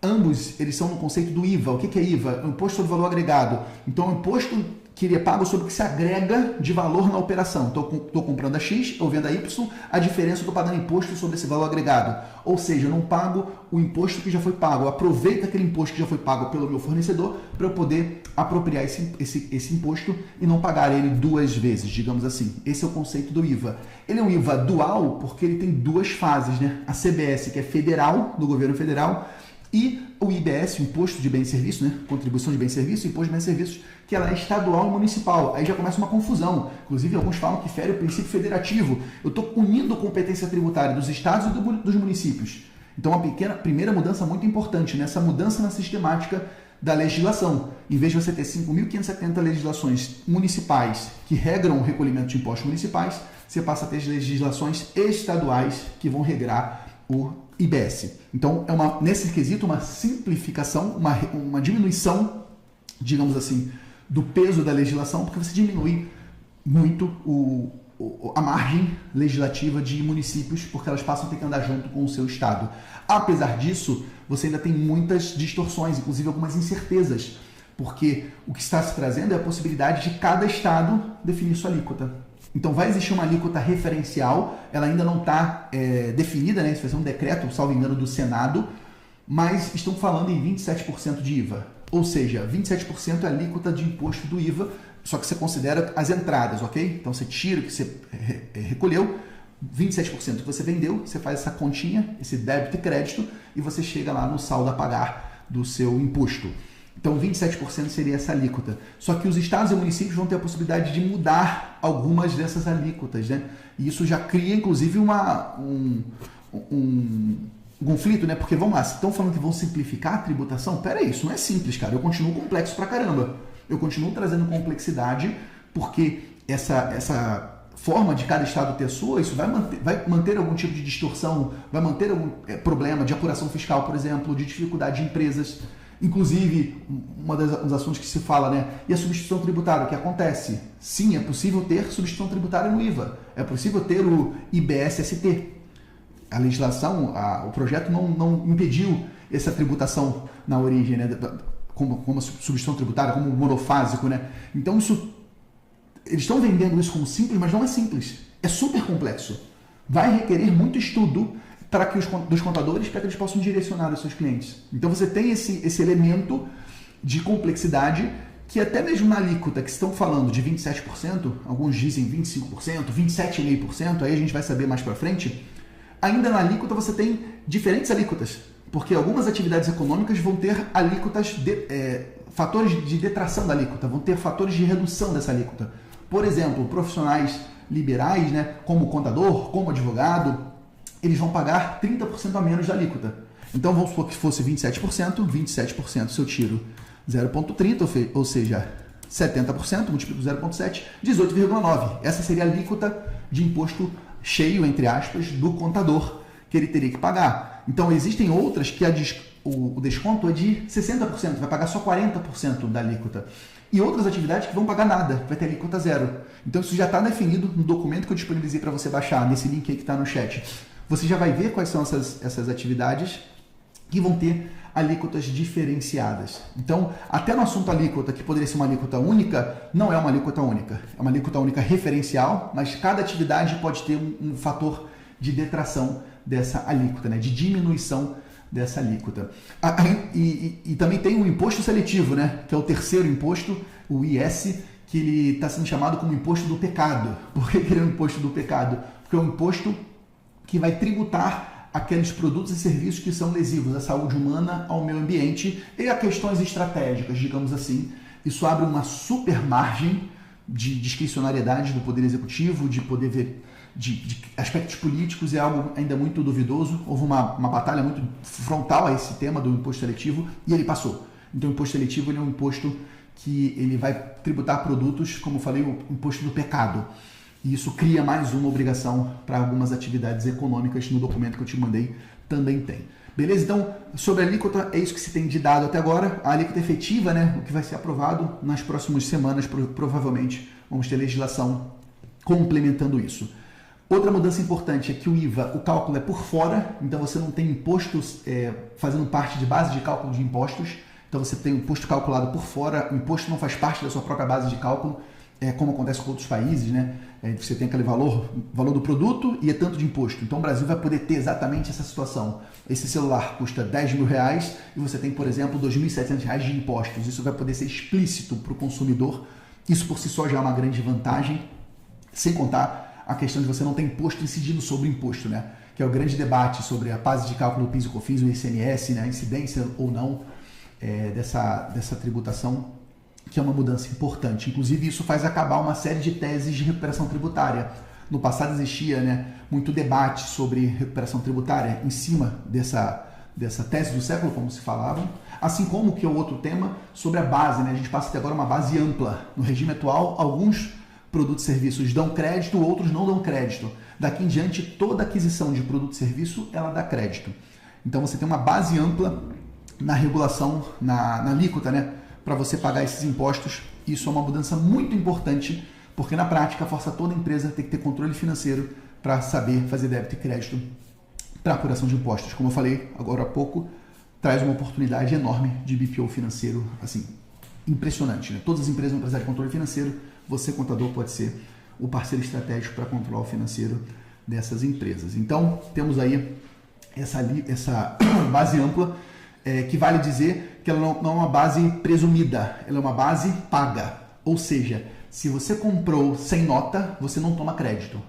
Ambos, eles são no conceito do IVA. O que é IVA? É o Imposto sobre Valor Agregado. Então, é um imposto que ele é pago sobre o que se agrega de valor na operação. Estou comprando a X, ou vendo a Y, a diferença eu estou pagando imposto sobre esse valor agregado. Ou seja, eu não pago o imposto que já foi pago. Eu aproveito aquele imposto que já foi pago pelo meu fornecedor para eu poder apropriar esse imposto e não pagar ele 2 vezes, digamos assim. Esse é o conceito do IVA. Ele é um IVA dual porque ele tem 2 fases, né? A CBS, que é federal, do governo federal, e o IBS, o Imposto de Bens e Serviços, né? Contribuição de Bens e Serviços, Imposto de Bens e Serviços, que ela é estadual e municipal. Aí já começa uma confusão. Inclusive, alguns falam que fere o princípio federativo. Eu estou unindo a competência tributária dos estados e dos municípios. Então, uma primeira mudança muito importante nessa mudança na sistemática da legislação. Em vez de você ter 5.570 legislações municipais que regram o recolhimento de impostos municipais, você passa a ter legislações estaduais que vão regrar o IBS. Então, nesse quesito, uma simplificação, uma diminuição, digamos assim, do peso da legislação, porque você diminui muito a margem legislativa de municípios, porque elas passam a ter que andar junto com o seu estado. Apesar disso, você ainda tem muitas distorções, inclusive algumas incertezas, porque o que está se trazendo é a possibilidade de cada estado definir sua alíquota. Então vai existir uma alíquota referencial, ela ainda não está definida, né? Isso vai ser um decreto, salvo engano, do Senado, mas estão falando em 27% de IVA. Ou seja, 27% é a alíquota de imposto do IVA, só que você considera as entradas, ok? Então você tira o que você recolheu, 27% que você vendeu, você faz essa continha, esse débito e crédito, e você chega lá no saldo a pagar do seu imposto. Então, 27% seria essa alíquota. Só que os estados e municípios vão ter a possibilidade de mudar algumas dessas alíquotas, né? E isso já cria, inclusive, um conflito, né? Porque, vamos lá, se estão falando que vão simplificar a tributação, peraí, isso não é simples, cara. Eu continuo complexo pra caramba. Eu continuo trazendo complexidade, porque essa forma de cada estado ter a sua, isso vai manter algum tipo de distorção, vai manter algum problema de apuração fiscal, por exemplo, de dificuldade de empresas. Inclusive, um dos assuntos que se fala, né? E a substituição tributária, o que acontece? Sim, é possível ter substituição tributária no IVA. É possível ter o IBS-ST. A legislação, o projeto não impediu essa tributação na origem, né? Como uma substituição tributária, como monofásico, né? Então, eles estão vendendo isso como simples, mas não é simples. É super complexo. Vai requerer muito estudo dos contadores para que eles possam direcionar os seus clientes. Então você tem esse elemento de complexidade que até mesmo na alíquota que estão falando de 27%, alguns dizem 25%, 27,5%, aí a gente vai saber mais para frente, ainda na alíquota você tem diferentes alíquotas, porque algumas atividades econômicas vão ter alíquotas, fatores de detração da alíquota, vão ter fatores de redução dessa alíquota. Por exemplo, profissionais liberais, né, como contador, como advogado, eles vão pagar 30% a menos da alíquota. Então, vamos supor que fosse 27%, se eu tiro 0,30%, ou seja, 70%, multiplico 0,7%, 18,9%. Essa seria a alíquota de imposto cheio, entre aspas, do contador, que ele teria que pagar. Então, existem outras que o desconto é de 60%, vai pagar só 40% da alíquota. E outras atividades que vão pagar nada, vai ter alíquota zero. Então, isso já está definido no documento que eu disponibilizei para você baixar, nesse link aí que está no chat. Você já vai ver quais são essas atividades que vão ter alíquotas diferenciadas. Então, até no assunto alíquota, que poderia ser uma alíquota única, não é uma alíquota única. É uma alíquota única referencial, mas cada atividade pode ter um fator de detração dessa alíquota, né? De diminuição dessa alíquota. E também tem o imposto seletivo, né? Que é o terceiro imposto, o IS, que ele está sendo chamado como imposto do pecado. Por que ele é um imposto do pecado? Porque é um imposto que vai tributar aqueles produtos e serviços que são lesivos à saúde humana, ao meio ambiente e a questões estratégicas, digamos assim. Isso abre uma super margem de discricionariedade do Poder Executivo, de poder ver de aspectos políticos, é algo ainda muito duvidoso. Houve uma batalha muito frontal a esse tema do imposto seletivo e ele passou. Então o imposto seletivo ele é um imposto que ele vai tributar produtos, como eu falei, o imposto do pecado. E isso cria mais uma obrigação para algumas atividades econômicas. No documento que eu te mandei também tem. Beleza? Então, sobre a alíquota, é isso que se tem de dado até agora. A alíquota efetiva, né, o que vai ser aprovado nas próximas semanas, provavelmente vamos ter legislação complementando isso. Outra mudança importante é que o IVA, o cálculo é por fora, então você não tem impostos fazendo parte de base de cálculo de impostos. Então você tem o imposto calculado por fora, o imposto não faz parte da sua própria base de cálculo, como acontece com outros países, né? Você tem aquele valor do produto e é tanto de imposto. Então o Brasil vai poder ter exatamente essa situação. Esse celular custa R$10.000 e você tem, por exemplo, R$2.700 de impostos. Isso vai poder ser explícito para o consumidor. Isso por si só já é uma grande vantagem, sem contar a questão de você não ter imposto incidindo sobre o imposto, né? Que é o grande debate sobre a base de cálculo do PIS e COFINS, o ICMS, né? A incidência ou não dessa tributação, que é uma mudança importante. Inclusive, isso faz acabar uma série de teses de recuperação tributária. No passado existia, né, muito debate sobre recuperação tributária em cima dessa tese do século, como se falava, assim como que é o outro tema sobre a base, né? A gente passa até agora uma base ampla. No regime atual, alguns produtos e serviços dão crédito, outros não dão crédito. Daqui em diante, toda aquisição de produto e serviço, ela dá crédito. Então, você tem uma base ampla na regulação, na alíquota, né, para você pagar esses impostos. Isso é uma mudança muito importante, porque na prática força toda empresa a ter que ter controle financeiro para saber fazer débito e crédito para apuração de impostos. Como eu falei agora há pouco, traz uma oportunidade enorme de BPO financeiro, assim, impressionante, né? Todas as empresas vão precisar de controle financeiro, você, contador, pode ser o parceiro estratégico para controlar o financeiro dessas empresas. Então, temos aí essa base ampla, que vale dizer que ela não é uma base presumida, ela é uma base paga. Ou seja, se você comprou sem nota, você não toma crédito.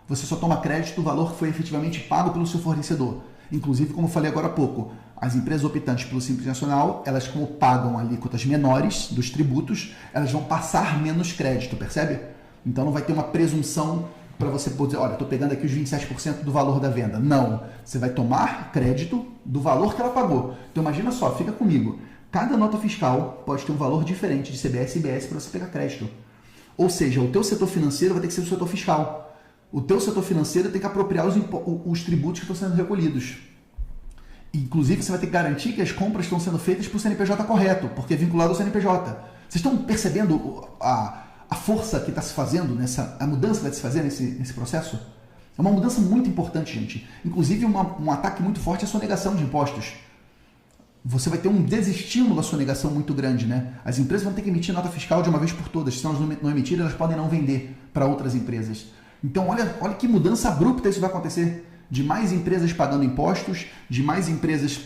Você só toma crédito do valor que foi efetivamente pago pelo seu fornecedor. Inclusive, como eu falei agora há pouco, as empresas optantes pelo Simples Nacional, elas como pagam alíquotas menores dos tributos, elas vão passar menos crédito, percebe? Então não vai ter uma presunção para você poder dizer, olha, estou pegando aqui os 27% do valor da venda. Não, você vai tomar crédito do valor que ela pagou. Então imagina só, fica comigo, cada nota fiscal pode ter um valor diferente de CBS e IBS para você pegar crédito. Ou seja, o teu setor financeiro vai ter que ser o setor fiscal. O teu setor financeiro tem que apropriar os tributos que estão sendo recolhidos. Inclusive, você vai ter que garantir que as compras estão sendo feitas por CNPJ correto, porque é vinculado ao CNPJ. Vocês estão percebendo a força que está se fazendo, a mudança que vai se fazer nesse processo? É uma mudança muito importante, gente. Inclusive, um ataque muito forte à sonegação de impostos. Você vai ter um desestímulo à sonegação muito grande, né? As empresas vão ter que emitir nota fiscal de uma vez por todas. Se elas não emitirem, elas podem não vender para outras empresas. Então, olha que mudança abrupta isso vai acontecer. De mais empresas pagando impostos, de mais empresas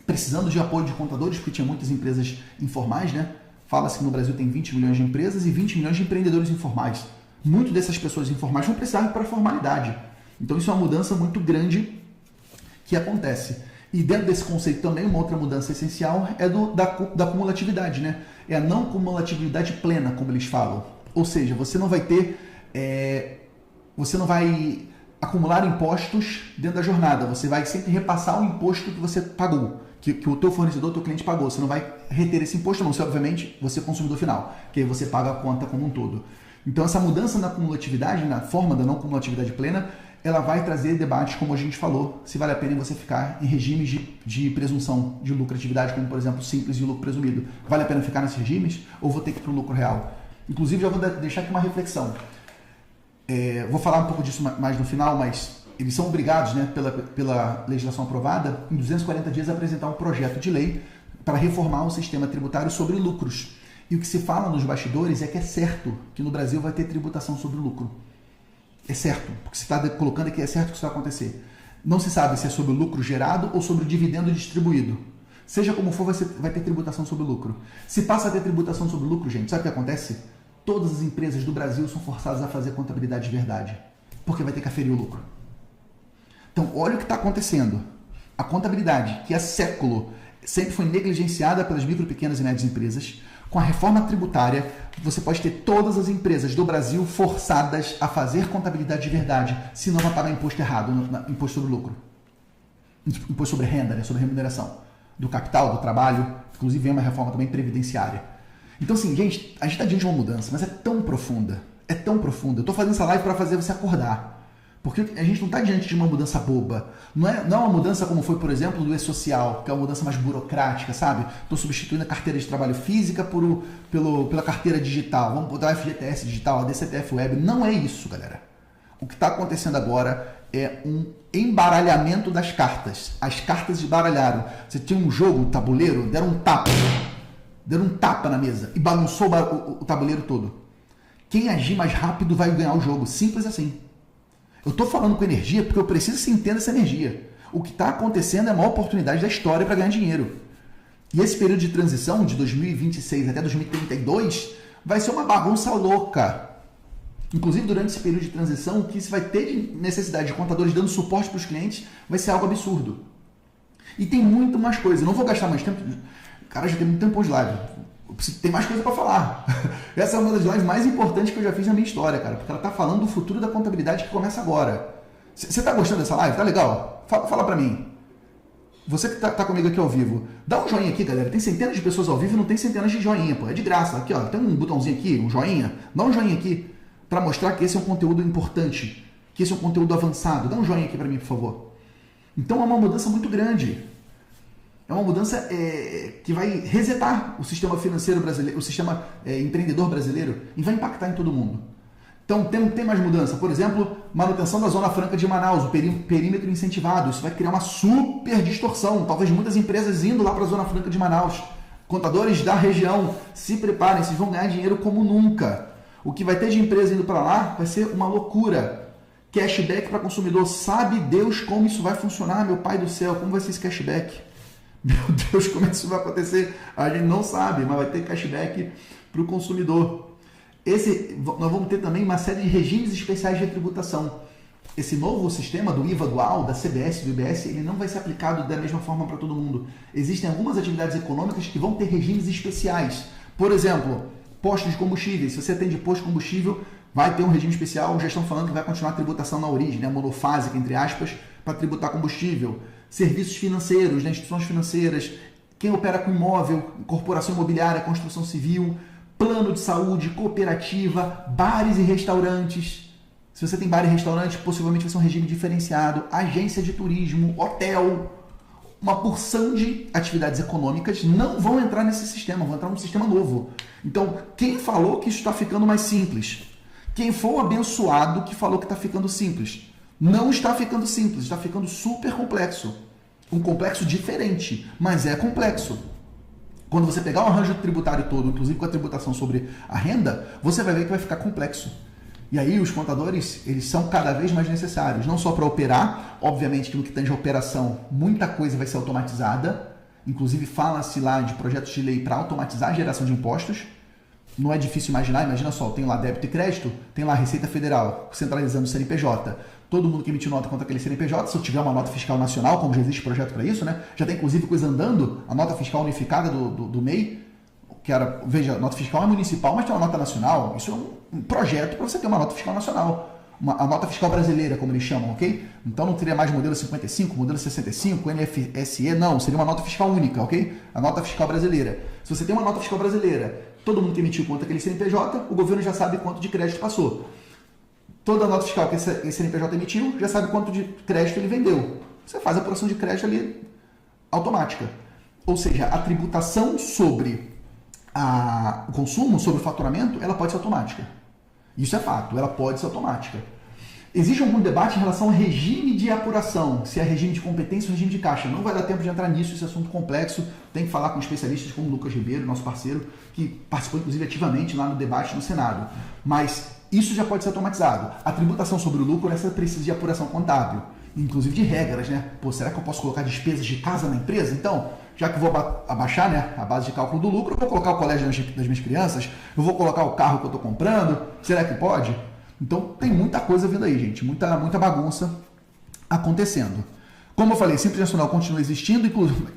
precisando de apoio de contadores, porque tinha muitas empresas informais, né? Fala-se que no Brasil tem 20 milhões de empresas e 20 milhões de empreendedores informais. Muitas dessas pessoas informais vão precisar para a formalidade. Então isso é uma mudança muito grande que acontece. E dentro desse conceito também, uma outra mudança essencial é da cumulatividade, né? É a não cumulatividade plena, como eles falam. Ou seja, você não vai ter... você não vai acumular impostos dentro da jornada. Você vai sempre repassar o imposto que você pagou, que o teu fornecedor, o teu cliente pagou. Você não vai reter esse imposto, não. Você, obviamente, você é consumidor final, que aí você paga a conta como um todo. Então, essa mudança na cumulatividade, na forma da não cumulatividade plena, ela vai trazer debates, como a gente falou, se vale a pena você ficar em regimes de presunção de lucratividade, como por exemplo simples e lucro presumido. Vale a pena ficar nesses regimes ou vou ter que ir para o lucro real? Inclusive, já vou deixar aqui uma reflexão. Vou falar um pouco disso mais no final, mas eles são obrigados, né, pela legislação aprovada, em 240 dias a apresentar um projeto de lei para reformar o sistema tributário sobre lucros. E o que se fala nos bastidores é que é certo que no Brasil vai ter tributação sobre lucro. É certo, porque se está colocando aqui, é certo que isso vai acontecer. Não se sabe se é sobre o lucro gerado ou sobre o dividendo distribuído. Seja como for, vai ter tributação sobre o lucro. Se passa a ter tributação sobre o lucro, gente, sabe o que acontece? Todas as empresas do Brasil são forçadas a fazer contabilidade de verdade, porque vai ter que aferir o lucro. Então, olha o que está acontecendo. A contabilidade, que há século sempre foi negligenciada pelas micro, pequenas e médias empresas, com a reforma tributária, você pode ter todas as empresas do Brasil forçadas a fazer contabilidade de verdade, senão vai pagar imposto errado, imposto sobre lucro. Imposto sobre renda, né, sobre remuneração do capital, do trabalho, inclusive vem uma reforma também previdenciária. Então assim, gente, a gente está diante de uma mudança, mas é tão profunda, é tão profunda. Eu estou fazendo essa live para fazer você acordar. Porque a gente não está diante de uma mudança boba. Não é uma mudança como foi, por exemplo, do E-Social, que é uma mudança mais burocrática, sabe? Estou substituindo a carteira de trabalho física pela carteira digital. Vamos botar o FGTS digital, a DCTF Web. Não é isso, galera. O que está acontecendo agora é um embaralhamento das cartas. As cartas embaralharam. Você tinha um jogo, um tabuleiro, deram um tapa na mesa e bagunçou o tabuleiro todo. Quem agir mais rápido vai ganhar o jogo. Simples assim. Eu estou falando com energia porque eu preciso que você entenda essa energia. O que está acontecendo é a maior oportunidade da história para ganhar dinheiro. E esse período de transição, de 2026 até 2032, vai ser uma bagunça louca. Inclusive, durante esse período de transição, o que você vai ter de necessidade de contadores dando suporte para os clientes vai ser algo absurdo. E tem muito mais coisa. Eu não vou gastar mais tempo. Cara, já tem muito tempo de live. Tem mais coisa para falar. Essa é uma das lives mais importantes que eu já fiz na minha história, cara, porque ela está falando do futuro da contabilidade que começa agora. Você está gostando dessa live? Tá legal? Fala para mim. Você que tá comigo aqui ao vivo, dá um joinha aqui, galera. Tem centenas de pessoas ao vivo e não tem centenas de joinha, pô. É de graça. Aqui, ó, tem um botãozinho aqui, um joinha. Dá um joinha aqui para mostrar que esse é um conteúdo importante, que esse é um conteúdo avançado. Dá um joinha aqui para mim, por favor. Então é uma mudança muito grande. É uma mudança que vai resetar o sistema financeiro brasileiro, o sistema empreendedor brasileiro, e vai impactar em todo mundo. Então, tem mais mudança. Por exemplo, manutenção da Zona Franca de Manaus, o perímetro incentivado. Isso vai criar uma super distorção. Talvez muitas empresas indo lá para a Zona Franca de Manaus. Contadores da região, se preparem, vocês vão ganhar dinheiro como nunca. O que vai ter de empresa indo para lá vai ser uma loucura. Cashback para consumidor. Sabe Deus como isso vai funcionar, meu pai do céu? Como vai ser esse cashback? Meu Deus, como é que isso vai acontecer? A gente não sabe, mas vai ter cashback para o consumidor. Nós vamos ter também uma série de regimes especiais de tributação. Esse novo sistema do IVA dual, da CBS, do IBS, ele não vai ser aplicado da mesma forma para todo mundo. Existem algumas atividades econômicas que vão ter regimes especiais. Por exemplo, postos de combustíveis. Se você atende posto de combustível, vai ter um regime especial. Já estão falando que vai continuar a tributação na origem, né? Monofásica, entre aspas, para tributar combustível. Serviços financeiros, né? Instituições financeiras, quem opera com imóvel, corporação imobiliária, construção civil, plano de saúde, cooperativa, bares e restaurantes. Se você tem bar e restaurante, possivelmente vai ser um regime diferenciado, agência de turismo, hotel, uma porção de atividades econômicas não vão entrar nesse sistema, vão entrar num sistema novo. Então, quem falou que isso está ficando mais simples? Quem for o abençoado que falou que está ficando simples? Não está ficando simples, está ficando super complexo. Um complexo diferente, mas é complexo. Quando você pegar o arranjo tributário todo, inclusive com a tributação sobre a renda, você vai ver que vai ficar complexo. E aí os contadores, eles são cada vez mais necessários, não só para operar, obviamente que no que tange a operação, muita coisa vai ser automatizada, inclusive fala-se lá de projetos de lei para automatizar a geração de impostos. Não é difícil imaginar, imagina só, tem lá débito e crédito, tem lá a Receita Federal centralizando o CNPJ. Todo mundo que emitiu nota contra aquele CNPJ, se eu tiver uma nota fiscal nacional, como já existe projeto para isso, né? Já tem inclusive coisa andando, a nota fiscal unificada do MEI, que era, veja, a nota fiscal é municipal, mas tem uma nota nacional. Isso é um projeto para você ter uma nota fiscal nacional. A nota fiscal brasileira, como eles chamam, ok? Então não teria mais modelo 55, modelo 65, NFSE, não, seria uma nota fiscal única, ok? A nota fiscal brasileira. Se você tem uma nota fiscal brasileira, todo mundo que emitiu contra aquele CNPJ, o governo já sabe quanto de crédito passou. toda a nota fiscal que esse CNPJ emitiu, já sabe quanto de crédito ele vendeu. Você faz a apuração de crédito ali automática. Ou seja, a tributação sobre o consumo, sobre o faturamento, ela pode ser automática. Isso é fato, ela pode ser automática. Existe algum debate em relação ao regime de apuração, se é regime de competência ou regime de caixa. Não vai dar tempo de entrar nisso, esse assunto complexo. Tem que falar com especialistas como o Lucas Ribeiro, nosso parceiro, que participou inclusive ativamente lá no debate no Senado. Mas isso já pode ser automatizado. A tributação sobre o lucro, essa precisa de apuração contábil, inclusive de regras, né? Pô, será que eu posso colocar despesas de casa na empresa? Então, já que eu vou abaixar, né, a base de cálculo do lucro, eu vou colocar o colégio das minhas crianças, eu vou colocar o carro que eu estou comprando, será que pode? Então, tem muita coisa vindo aí, gente, muita bagunça acontecendo. Como eu falei, Simples Nacional continua existindo, inclusive,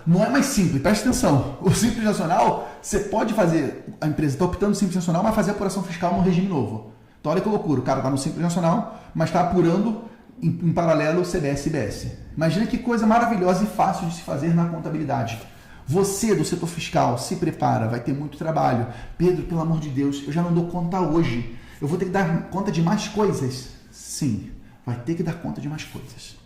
não é mais simples, preste atenção. O Simples Nacional, você pode fazer, a empresa está optando no Simples Nacional, mas fazer apuração fiscal no regime novo. Então, olha que loucura, o cara está no Simples Nacional, mas está apurando em paralelo o CBS e IBS. Imagina que coisa maravilhosa e fácil de se fazer na contabilidade. Você do setor fiscal se prepara, vai ter muito trabalho. Pedro, pelo amor de Deus, eu já não dou conta hoje. Eu vou ter que dar conta de mais coisas? Sim, vai ter que dar conta de mais coisas.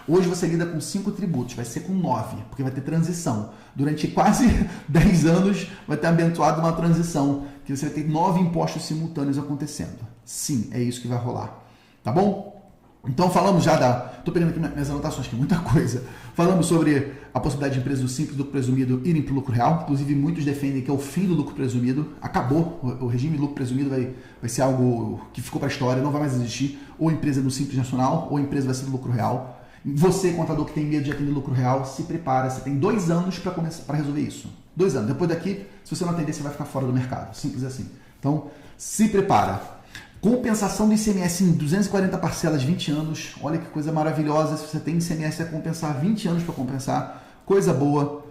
Hoje você lida com 5 tributos, vai ser com 9, porque vai ter transição. Durante quase 10 anos vai ter abençoado uma transição, que você vai ter 9 impostos simultâneos acontecendo. Sim, é isso que vai rolar. Tá bom? Então falamos já estou pegando aqui minhas anotações, que é muita coisa. Falamos sobre a possibilidade de empresas do simples lucro presumido irem para o lucro real. Inclusive muitos defendem que é o fim do lucro presumido. Acabou, o regime de lucro presumido vai ser algo que ficou para a história, não vai mais existir. Ou empresa do Simples Nacional, ou empresa vai ser do lucro real. Você, contador que tem medo de atender lucro real, se prepara. Você tem 2 anos para resolver isso. 2 anos. Depois daqui, se você não atender, você vai ficar fora do mercado. Simples assim. Então, se prepara. Compensação do ICMS em 240 parcelas, 20 anos. Olha que coisa maravilhosa. Se você tem ICMS a compensar, 20 anos para compensar. Coisa boa.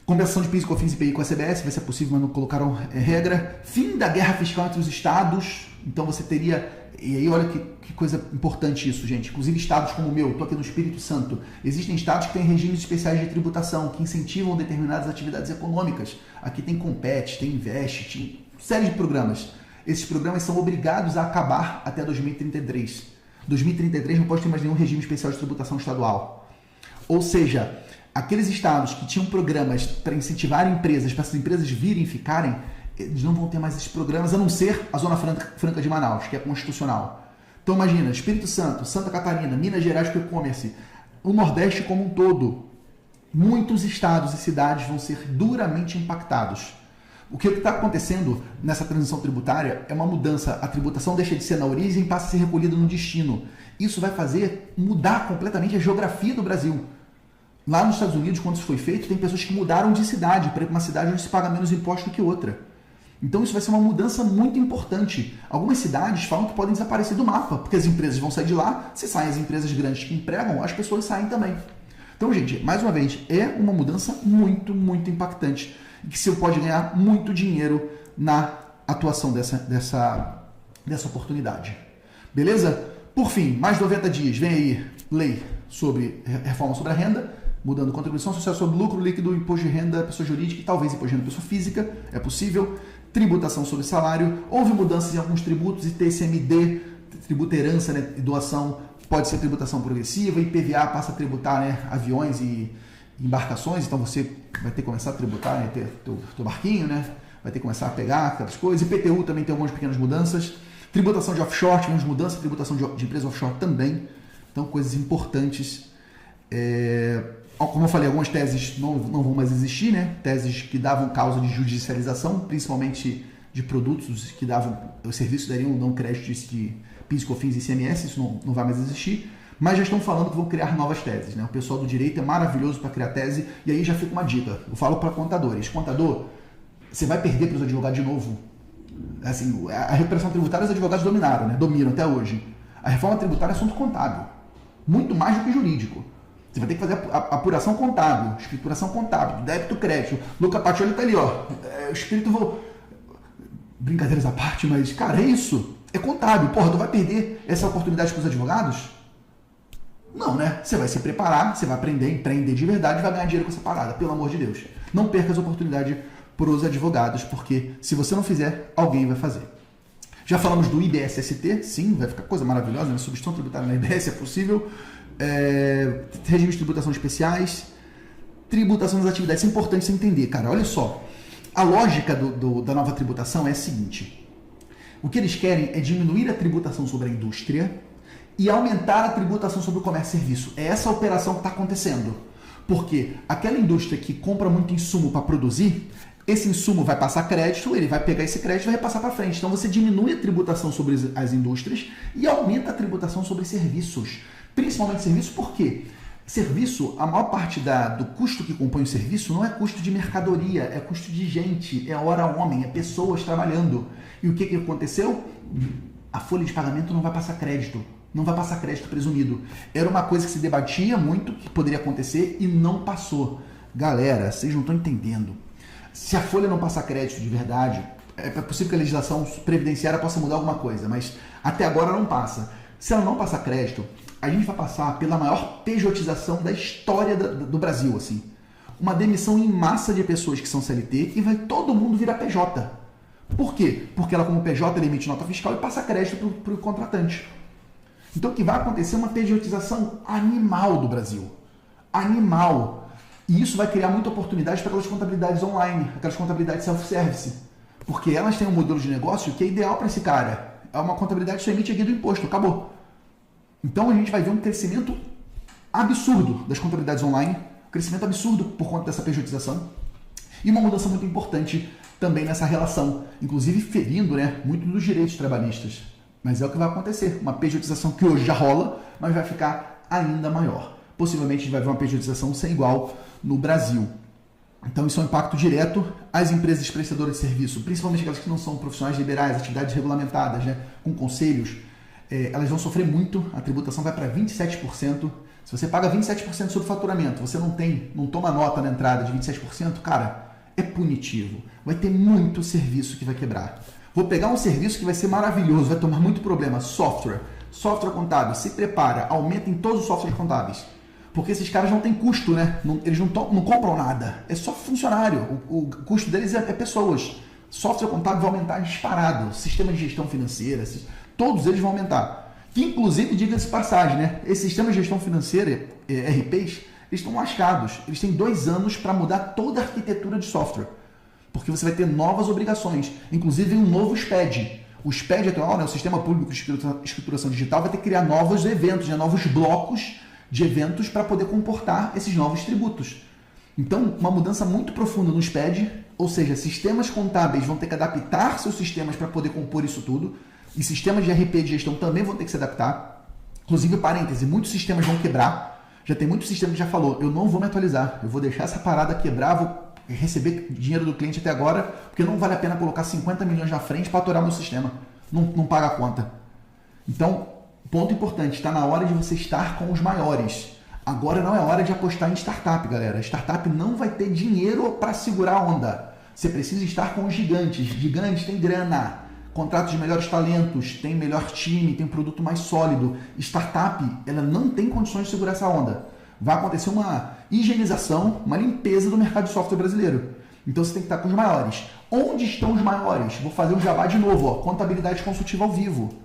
Compensação de PIS, COFINS e IPI com a CBS. Vai ser possível, mas não colocaram regra. Fim da guerra fiscal entre os estados. Então você teria... E aí olha que coisa importante isso, gente. Inclusive estados como o meu, estou aqui no Espírito Santo. Existem estados que têm regimes especiais de tributação, que incentivam determinadas atividades econômicas. Aqui tem Compete, tem Invest, tem série de programas. Esses programas são obrigados a acabar até 2033. 2033 não pode ter mais nenhum regime especial de tributação estadual. Ou seja, aqueles estados que tinham programas para incentivar empresas, para essas empresas virem e ficarem, eles não vão ter mais esses programas, a não ser a Zona Franca de Manaus, que é constitucional. Então imagina, Espírito Santo, Santa Catarina, Minas Gerais com e-commerce, o Nordeste como um todo, muitos estados e cidades vão ser duramente impactados. O que está acontecendo nessa transição tributária é uma mudança. A tributação deixa de ser na origem e passa a ser recolhida no destino. Isso vai fazer mudar completamente a geografia do Brasil. Lá nos Estados Unidos, quando isso foi feito, tem pessoas que mudaram de cidade para ir para uma cidade onde se paga menos imposto que outra. Então isso vai ser uma mudança muito importante. Algumas cidades falam que podem desaparecer do mapa, porque as empresas vão sair de lá. Se saem as empresas grandes que empregam, as pessoas saem também. Então, gente, mais uma vez, é uma mudança muito, muito impactante. Que você pode ganhar muito dinheiro na atuação dessa oportunidade. Beleza? Por fim, mais 90 dias, vem aí lei sobre reforma sobre a renda, mudando contribuição social sobre lucro líquido, imposto de renda pessoa jurídica e talvez imposto de renda pessoa física, é possível, tributação sobre salário, houve mudanças em alguns tributos, ITCMD, tributo herança, né, e doação, pode ser tributação progressiva, IPVA passa a tributar, né, aviões e embarcações, então você vai ter que começar a tributar, né, ter teu barquinho, né? Vai ter que começar a pegar aquelas coisas. IPTU também tem algumas pequenas mudanças. Tributação de offshore, tivemos mudança, tributação de empresa offshore também. Então, coisas importantes. Como eu falei, algumas teses não vão mais existir, né? Teses que davam causa de judicialização, principalmente de produtos que davam, os serviços dariam não créditos de PIS, COFINS e ICMS, isso não vai mais existir. Mas já estão falando que vão criar novas teses, né? O pessoal do direito é maravilhoso para criar tese, e aí já fica uma dica. Eu falo para contadores: contador, você vai perder para os advogados de novo. Assim, a recuperação tributária os advogados dominaram, né? Dominam até hoje. A reforma tributária é assunto contábil, muito mais do que jurídico. Você vai ter que fazer a apuração contábil, escrituração contábil, débito, crédito. Luca Pacioli está ali, ó. O espírito brincadeiras à parte, mas, cara, é isso. É contábil. Porra, tu vai perder essa oportunidade para os advogados? Não, né? Você vai se preparar, você vai aprender, empreender de verdade e vai ganhar dinheiro com essa parada, pelo amor de Deus. Não perca as oportunidades para os advogados, porque se você não fizer, alguém vai fazer. Já falamos do IBSST, sim, vai ficar coisa maravilhosa, né? Substituição tributária na IBS é possível. Regimes de tributação especiais, tributação das atividades. Isso é importante você entender, cara. Olha só, a lógica da nova tributação é a seguinte. O que eles querem é diminuir a tributação sobre a indústria e aumentar a tributação sobre o comércio e serviço. É essa a operação que está acontecendo. Porque aquela indústria que compra muito insumo para produzir, esse insumo vai passar crédito, ele vai pegar esse crédito e vai repassar para frente. Então você diminui a tributação sobre as indústrias e aumenta a tributação sobre serviços. Principalmente serviços, por quê? Serviço, a maior parte do custo que compõe o serviço não é custo de mercadoria, é custo de gente, é hora homem, é pessoas trabalhando. E o que aconteceu? A folha de pagamento não vai passar crédito. Não vai passar crédito presumido. Era uma coisa que se debatia muito, que poderia acontecer e não passou. Galera, vocês não estão entendendo. Se a folha não passar crédito de verdade, é possível que a legislação previdenciária possa mudar alguma coisa, mas até agora não passa. Se ela não passar crédito, a gente vai passar pela maior pejotização da história do Brasil, assim. Uma demissão em massa de pessoas que são CLT e vai todo mundo virar PJ. Por quê? Porque ela, como PJ, ela emite nota fiscal e passa crédito para o contratante. Então o que vai acontecer é uma pejotização animal do Brasil. Animal. E isso vai criar muita oportunidade para aquelas contabilidades online, aquelas contabilidades self-service. Porque elas têm um modelo de negócio que é ideal para esse cara. É uma contabilidade que só emite a guia do imposto, acabou. Então a gente vai ver um crescimento absurdo das contabilidades online, um crescimento absurdo por conta dessa pejotização. E uma mudança muito importante também nessa relação, inclusive ferindo, né, muito dos direitos trabalhistas. Mas é o que vai acontecer, uma pejotização que hoje já rola, mas vai ficar ainda maior. Possivelmente a gente vai ver uma pejotização sem igual no Brasil. Então isso é um impacto direto às empresas prestadoras de serviço, principalmente aquelas que não são profissionais liberais, atividades regulamentadas, né, com conselhos. Elas vão sofrer muito, a tributação vai para 27%. Se você paga 27% sobre o faturamento, você não toma nota na entrada de 27%, cara, é punitivo. Vai ter muito serviço que vai quebrar. Vou pegar um serviço que vai ser maravilhoso, vai tomar muito problema, software contábil, se prepara, aumenta em todos os softwares contábeis. Porque esses caras não têm custo, né? Eles não compram nada. É só funcionário. O custo deles é pessoas. Software contábil vai aumentar disparado. Sistema de gestão financeira, todos eles vão aumentar. Que inclusive, diga-se passagem, né? Esses sistemas de gestão financeira, RPs, eles estão lascados. Eles têm 2 anos para mudar toda a arquitetura de software. Porque você vai ter novas obrigações. Inclusive um novo SPED. O SPED atual, né, o Sistema Público de Escrituração Digital, vai ter que criar novos eventos, né, novos blocos de eventos para poder comportar esses novos tributos. Então, uma mudança muito profunda no SPED, ou seja, sistemas contábeis vão ter que adaptar seus sistemas para poder compor isso tudo, e sistemas de RP de gestão também vão ter que se adaptar. Inclusive, parêntese, muitos sistemas vão quebrar. Já tem muito sistema que já falou, eu não vou me atualizar, eu vou deixar essa parada quebrar, vou receber dinheiro do cliente até agora, porque não vale a pena colocar 50 milhões na frente para atorar meu sistema. Não paga a conta. Então, ponto importante, está na hora de você estar com os maiores. Agora não é hora de apostar em startup, galera. Startup não vai ter dinheiro para segurar a onda. Você precisa estar com os gigantes. Gigantes tem grana, contratos de melhores talentos, tem melhor time, tem um produto mais sólido. Startup, ela não tem condições de segurar essa onda. Vai acontecer uma higienização, uma limpeza do mercado de software brasileiro. Então você tem que estar com os maiores. Onde estão os maiores? Vou fazer um jabá de novo, ó, contabilidade consultiva ao vivo.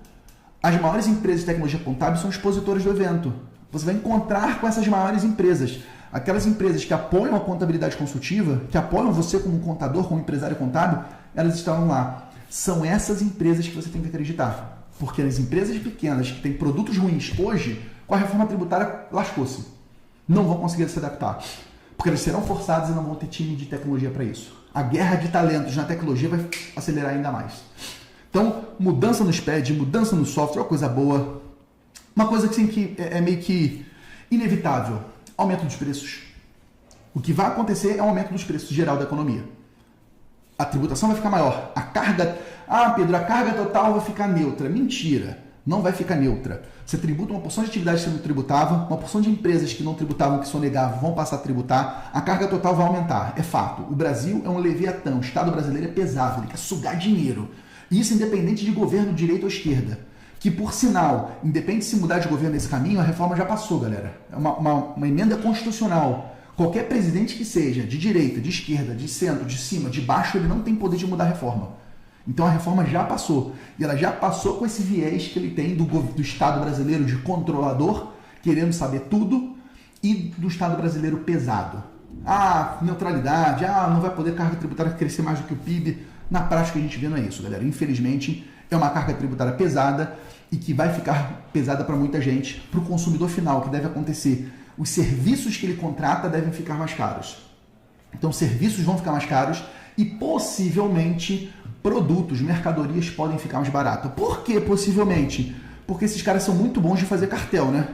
As maiores empresas de tecnologia contábil são expositores do evento. Você vai encontrar com essas maiores empresas. Aquelas empresas que apoiam a contabilidade consultiva, que apoiam você como contador, como empresário contábil, elas estão lá. São essas empresas que você tem que acreditar. Porque as empresas pequenas que têm produtos ruins hoje, com a reforma tributária, lascou-se. Não vão conseguir se adaptar. Porque elas serão forçadas e não vão ter time de tecnologia para isso. A guerra de talentos na tecnologia vai acelerar ainda mais. Então, mudança no SPED, mudança no software, é uma coisa boa. Uma coisa que, assim, que é meio que inevitável, aumento dos preços. O que vai acontecer é um aumento dos preços geral da economia. A tributação vai ficar maior. A carga... Ah, Pedro, a carga total vai ficar neutra. Mentira, não vai ficar neutra. Você tributa uma porção de atividades que você não tributava, uma porção de empresas que não tributavam, que sonegavam, vão passar a tributar. A carga total vai aumentar, é fato. O Brasil é um leviatã, o Estado brasileiro é pesado, ele quer sugar dinheiro. Isso independente de governo, direita ou esquerda. Que, por sinal, independente de se mudar de governo nesse caminho, a reforma já passou, galera. É uma emenda constitucional. Qualquer presidente que seja, de direita, de esquerda, de centro, de cima, de baixo, ele não tem poder de mudar a reforma. Então a reforma já passou. E ela já passou com esse viés que ele tem do Estado brasileiro de controlador, querendo saber tudo, e do Estado brasileiro pesado. Neutralidade, não vai poder carga tributária crescer mais do que o PIB. Na prática a gente vê não é isso, galera. Infelizmente é uma carga tributária pesada e que vai ficar pesada para muita gente, para o consumidor final, que deve acontecer. Os serviços que ele contrata devem ficar mais caros. Então serviços vão ficar mais caros e possivelmente produtos, mercadorias podem ficar mais baratas. Por que possivelmente? Porque esses caras são muito bons de fazer cartel, né?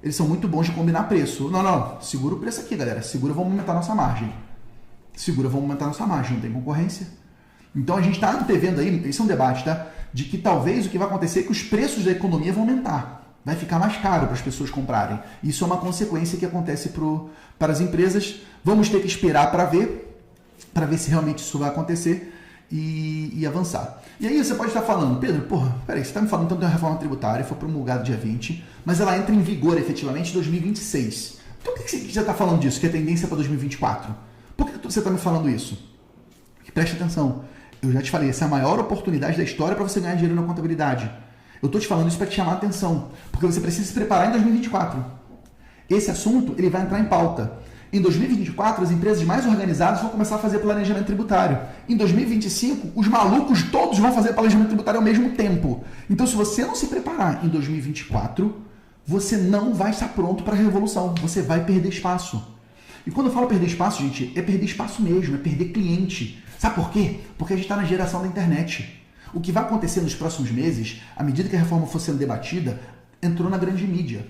Eles são muito bons de combinar preço. Não, segura o preço aqui, galera. Segura, vamos aumentar nossa margem. Não tem concorrência. Então a gente está antevendo aí, isso é um debate, tá? De que talvez o que vai acontecer é que os preços da economia vão aumentar. Vai ficar mais caro para as pessoas comprarem. Isso é uma consequência que acontece para as empresas. Vamos ter que esperar para ver se realmente isso vai acontecer e avançar. E aí você pode estar falando, Pedro, peraí, você está me falando tanto da reforma tributária, foi promulgada dia 20, mas ela entra em vigor efetivamente em 2026. Então por que você já está falando disso, que é tendência para 2024? Por que você está me falando isso? Porque preste atenção, eu já te falei, essa é a maior oportunidade da história para você ganhar dinheiro na contabilidade. Eu estou te falando isso para te chamar a atenção, porque você precisa se preparar em 2024. Esse assunto ele vai entrar em pauta. Em 2024, as empresas mais organizadas vão começar a fazer planejamento tributário. Em 2025, os malucos todos vão fazer planejamento tributário ao mesmo tempo. Então, se você não se preparar em 2024, você não vai estar pronto para a revolução. Você vai perder espaço. E quando eu falo perder espaço, gente, é perder espaço mesmo, é perder cliente. Sabe por quê? Porque a gente está na geração da internet. O que vai acontecer nos próximos meses, à medida que a reforma for sendo debatida, entrou na grande mídia.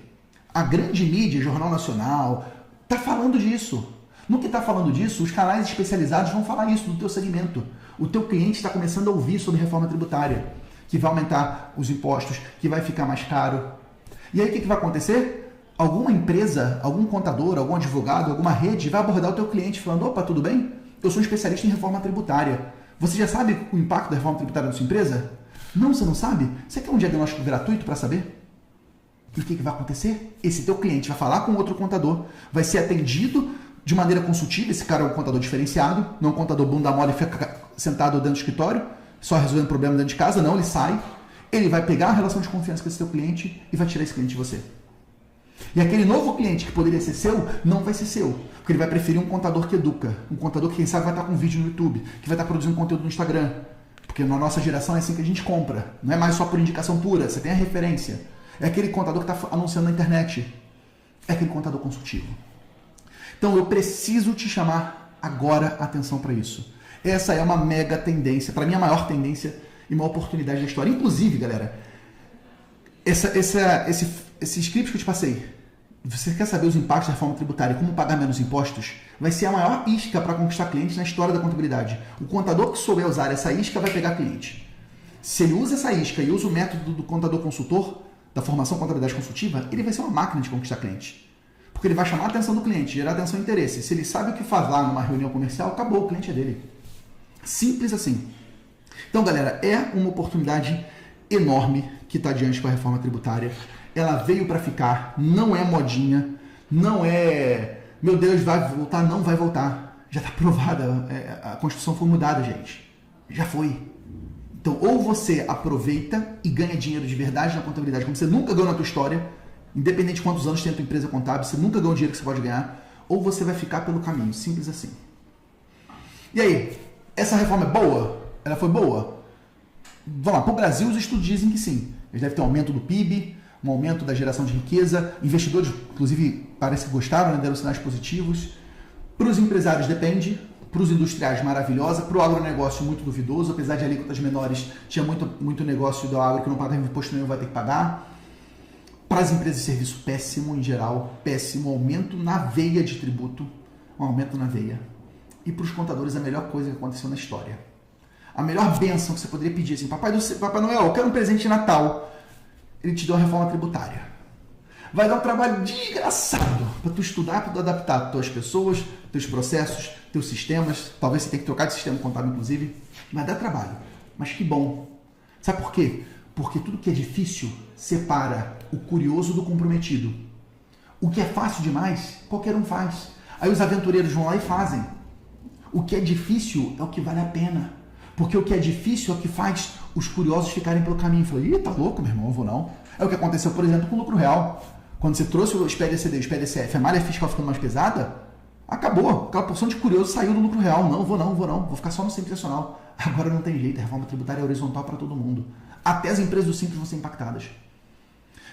A grande mídia, Jornal Nacional, está falando disso. No que está falando disso, os canais especializados vão falar isso do teu segmento. O teu cliente está começando a ouvir sobre reforma tributária, que vai aumentar os impostos, que vai ficar mais caro. E aí o que vai acontecer? Alguma empresa, algum contador, algum advogado, alguma rede vai abordar o teu cliente falando, opa, tudo bem? Eu sou um especialista em reforma tributária. Você já sabe o impacto da reforma tributária na sua empresa? Não, você não sabe? Você quer um diagnóstico gratuito para saber? E o que vai acontecer? Esse teu cliente vai falar com outro contador, vai ser atendido de maneira consultiva, esse cara é um contador diferenciado, não é um contador bunda mole e fica sentado dentro do escritório, só resolvendo problema dentro de casa, não, ele sai, ele vai pegar a relação de confiança com esse teu cliente e vai tirar esse cliente de você. E aquele novo cliente que poderia ser seu, não vai ser seu, porque ele vai preferir um contador que educa, um contador que quem sabe vai estar com vídeo no YouTube, que vai estar produzindo conteúdo no Instagram, porque na nossa geração é assim que a gente compra, não é mais só por indicação pura, você tem a referência. É aquele contador que está anunciando na internet. É aquele contador consultivo. Então eu preciso te chamar agora a atenção para isso. Essa é uma mega tendência, para mim a maior tendência e uma oportunidade da história. Inclusive, galera, esse script que eu te passei, você quer saber os impactos da reforma tributária e como pagar menos impostos? Vai ser a maior isca para conquistar clientes na história da contabilidade. O contador que souber usar essa isca vai pegar cliente. Se ele usa essa isca e usa o método do contador consultor, da formação contabilidade consultiva, ele vai ser uma máquina de conquistar cliente. Porque ele vai chamar a atenção do cliente, gerar atenção e interesse. Se ele sabe o que faz lá numa reunião comercial, acabou, o cliente é dele. Simples assim. Então, galera, é uma oportunidade enorme que está diante com a reforma tributária. Ela veio para ficar, não é modinha, não é, meu Deus, vai voltar, não vai voltar. Já está aprovada, a Constituição foi mudada, gente. Já foi. Então, ou você aproveita e ganha dinheiro de verdade na contabilidade, como você nunca ganhou na tua história, independente de quantos anos tem a tua empresa contábil, você nunca ganhou o dinheiro que você pode ganhar, ou você vai ficar pelo caminho, simples assim. E aí, essa reforma é boa? Ela foi boa? Vamos lá, para o Brasil os estudos dizem que sim. Eles devem ter um aumento do PIB, um aumento da geração de riqueza, investidores, inclusive, parece que gostaram, né, deram sinais positivos. Para os empresários depende, para os industriais maravilhosa, para o agronegócio muito duvidoso, apesar de alíquotas menores, tinha muito negócio do agro que não pagava imposto nenhum, vai ter que pagar. Para as empresas de serviço, péssimo em geral, péssimo, aumento na veia de tributo, um aumento na veia. E para os contadores, a melhor coisa que aconteceu na história. A melhor bênção que você poderia pedir, assim, Papai Noel, eu quero um presente de Natal. Ele te deu a reforma tributária. Vai dar um trabalho desgraçado para tu estudar, para tu adaptar tuas pessoas, teus processos, teus sistemas. Talvez você tenha que trocar de sistema contábil, inclusive. Vai dar trabalho. Mas que bom. Sabe por quê? Porque tudo que é difícil separa o curioso do comprometido. O que é fácil demais, qualquer um faz. Aí os aventureiros vão lá e fazem. O que é difícil é o que vale a pena. Porque o que é difícil é o que faz os curiosos ficarem pelo caminho. Falei, tá louco, meu irmão, eu vou não. É o que aconteceu, por exemplo, com o lucro real. Quando você trouxe o SPED-ECD e o SPED-ECF, a malha fiscal ficando mais pesada, acabou. Aquela porção de curioso saiu do lucro real. Não, vou não. Vou ficar só no Simples Nacional. Agora não tem jeito, a reforma tributária é horizontal para todo mundo. Até as empresas do Simples vão ser impactadas.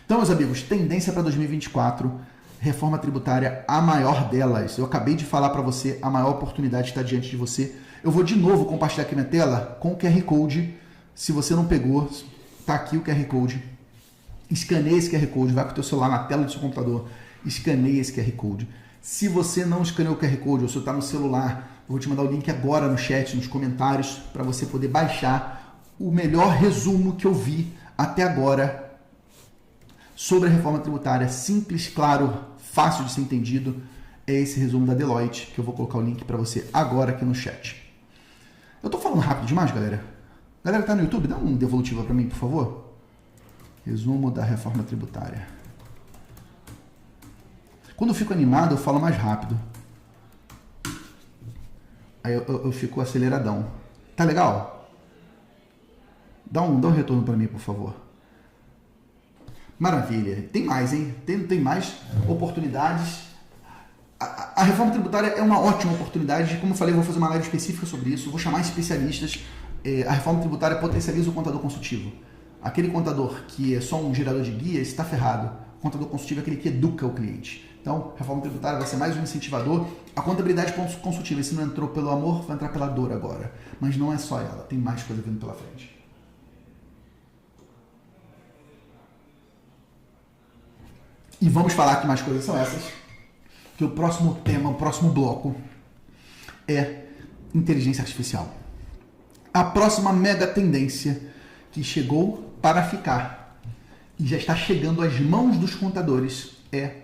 Então, meus amigos, tendência para 2024, reforma tributária, a maior delas. Eu acabei de falar para você, a maior oportunidade está diante de você. Eu vou de novo compartilhar aqui minha tela com o QR Code. Se você não pegou, tá aqui o QR Code. Escaneia esse QR Code, vai com o teu celular na tela do seu computador, escaneia esse QR Code. Se você não escaneou o QR Code ou se está no celular, eu vou te mandar o link agora no chat, nos comentários, para você poder baixar o melhor resumo que eu vi até agora sobre a reforma tributária. Simples, claro, fácil de ser entendido. É esse resumo da Deloitte, que eu vou colocar o link para você agora aqui no chat. Eu estou falando rápido demais, galera? Galera que está no YouTube, dá um devolutivo para mim, por favor. Resumo da reforma tributária. Quando eu fico animado, eu falo mais rápido. Aí eu fico aceleradão. Tá legal? Dá um retorno para mim, por favor. Maravilha. Tem mais, hein? Tem mais oportunidades. A reforma tributária é uma ótima oportunidade. Como eu falei, eu vou fazer uma live específica sobre isso. Eu vou chamar especialistas. A reforma tributária potencializa o contador consultivo. Aquele contador que é só um gerador de guia está ferrado. O contador consultivo é aquele que educa o cliente. Então, a reforma tributária vai ser mais um incentivador. A contabilidade consultiva, se não entrou pelo amor, vai entrar pela dor agora. Mas não é só ela, tem mais coisa vindo pela frente. E vamos falar que mais coisas são essas. Que o próximo tema, o próximo bloco é inteligência artificial. A próxima mega tendência que chegou para ficar e já está chegando às mãos dos contadores é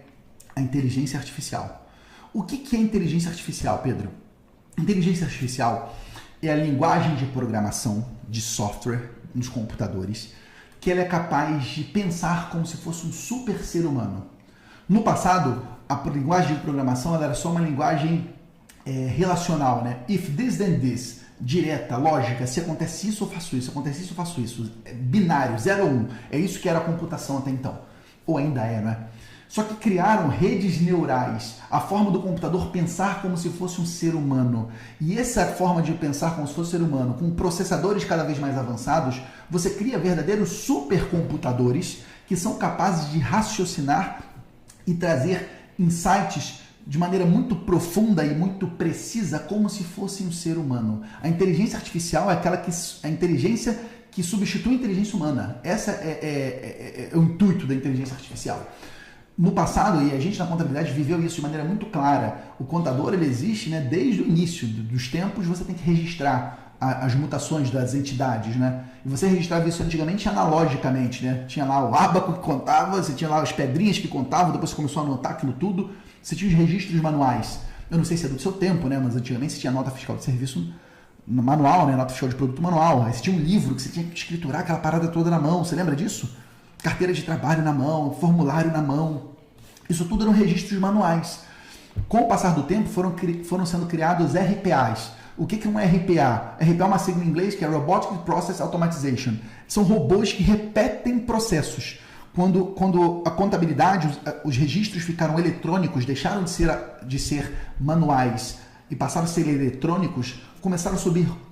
a inteligência artificial. O que é inteligência artificial, Pedro? Inteligência artificial é a linguagem de programação de software nos computadores que ela é capaz de pensar como se fosse um super ser humano. No passado, a linguagem de programação ela era só uma linguagem relacional, né? If this, then this. Direta, lógica, se acontece isso, eu faço isso, acontece isso, eu faço isso. Binário, 0 ou 1. É isso que era a computação até então. Ou ainda é, né? Só que criaram redes neurais, a forma do computador pensar como se fosse um ser humano. E essa forma de pensar como se fosse um ser humano, com processadores cada vez mais avançados, você cria verdadeiros supercomputadores que são capazes de raciocinar e trazer insights de maneira muito profunda e muito precisa, como se fosse um ser humano. A inteligência artificial é a inteligência que substitui a inteligência humana. Essa é o intuito da inteligência artificial. No passado, e a gente na contabilidade viveu isso de maneira muito clara, o contador ele existe, né, desde o início dos tempos, você tem que registrar as mutações das entidades, né? E você registrava isso antigamente analogicamente, né? Tinha lá o ábaco que contava, você tinha lá as pedrinhas que contavam, depois você começou a anotar aquilo tudo. Você tinha os registros manuais. Eu não sei se é do seu tempo, né? Mas antigamente você tinha nota fiscal de serviço manual, né? Nota fiscal de produto manual. Aí você tinha um livro que você tinha que escriturar aquela parada toda na mão. Você lembra disso? Carteira de trabalho na mão, formulário na mão. Isso tudo eram registros manuais. Com o passar do tempo foram sendo criados RPAs. O que é um RPA? RPA é uma sigla em inglês que é Robotic Process Automation. São robôs que repetem processos. Quando a contabilidade, os registros ficaram eletrônicos, deixaram de ser manuais e passaram a ser eletrônicos, começaram a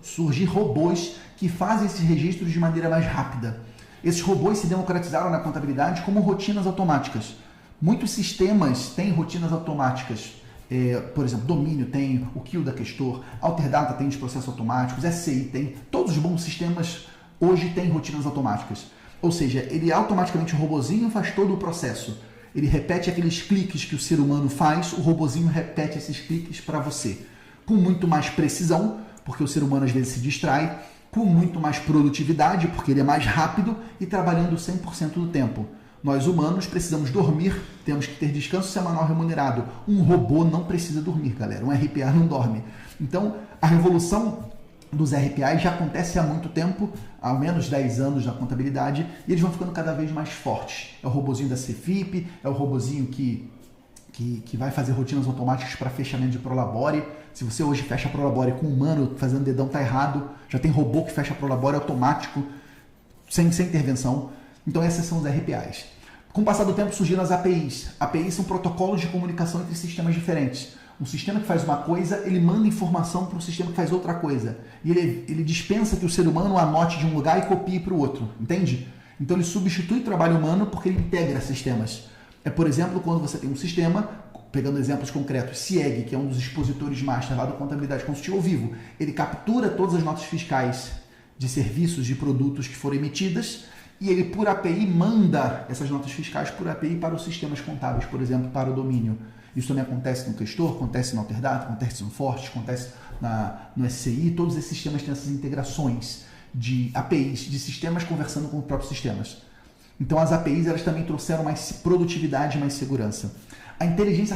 surgir robôs que fazem esses registros de maneira mais rápida. Esses robôs se democratizaram na contabilidade como rotinas automáticas. Muitos sistemas têm rotinas automáticas. Por exemplo, Domínio tem, o Kill da Questor, Alterdata tem os processos automáticos, SCI tem. Todos os bons sistemas hoje têm rotinas automáticas. Ou seja, ele automaticamente, o robozinho faz todo o processo. Ele repete aqueles cliques que o ser humano faz, o robozinho repete esses cliques para você. Com muito mais precisão, porque o ser humano às vezes se distrai, com muito mais produtividade, porque ele é mais rápido e trabalhando 100% do tempo. Nós humanos precisamos dormir, temos que ter descanso semanal remunerado. Um robô não precisa dormir, galera. Um RPA não dorme. Então, a revolução dos RPAs já acontece há muito tempo, há ao menos 10 anos na contabilidade, e eles vão ficando cada vez mais fortes. É o robozinho da Cefip, é o robozinho que vai fazer rotinas automáticas para fechamento de Prolabore. Se você hoje fecha a Prolabore com um humano fazendo dedão, tá errado. Já tem robô que fecha a Prolabore automático, sem intervenção. Então essas são os RPAs. Com o passar do tempo surgiram as APIs. APIs são protocolos de comunicação entre sistemas diferentes. Um sistema que faz uma coisa, ele manda informação para um sistema que faz outra coisa. E ele dispensa que o ser humano anote de um lugar e copie para o outro. Entende? Então ele substitui o trabalho humano porque ele integra sistemas. É, por exemplo, quando você tem um sistema, pegando exemplos concretos, CIEG, que é um dos expositores master lá do Contabilidade Consultiva ao Vivo, ele captura todas as notas fiscais de serviços, de produtos que foram emitidas e ele, por API, manda essas notas fiscais por API para os sistemas contábeis, por exemplo, para o domínio. Isso também acontece no Questor, acontece no Alterdata, acontece no Forte, acontece no SCI. Todos esses sistemas têm essas integrações de APIs, de sistemas conversando com os próprios sistemas. Então as APIs elas também trouxeram mais produtividade e mais segurança. A inteligência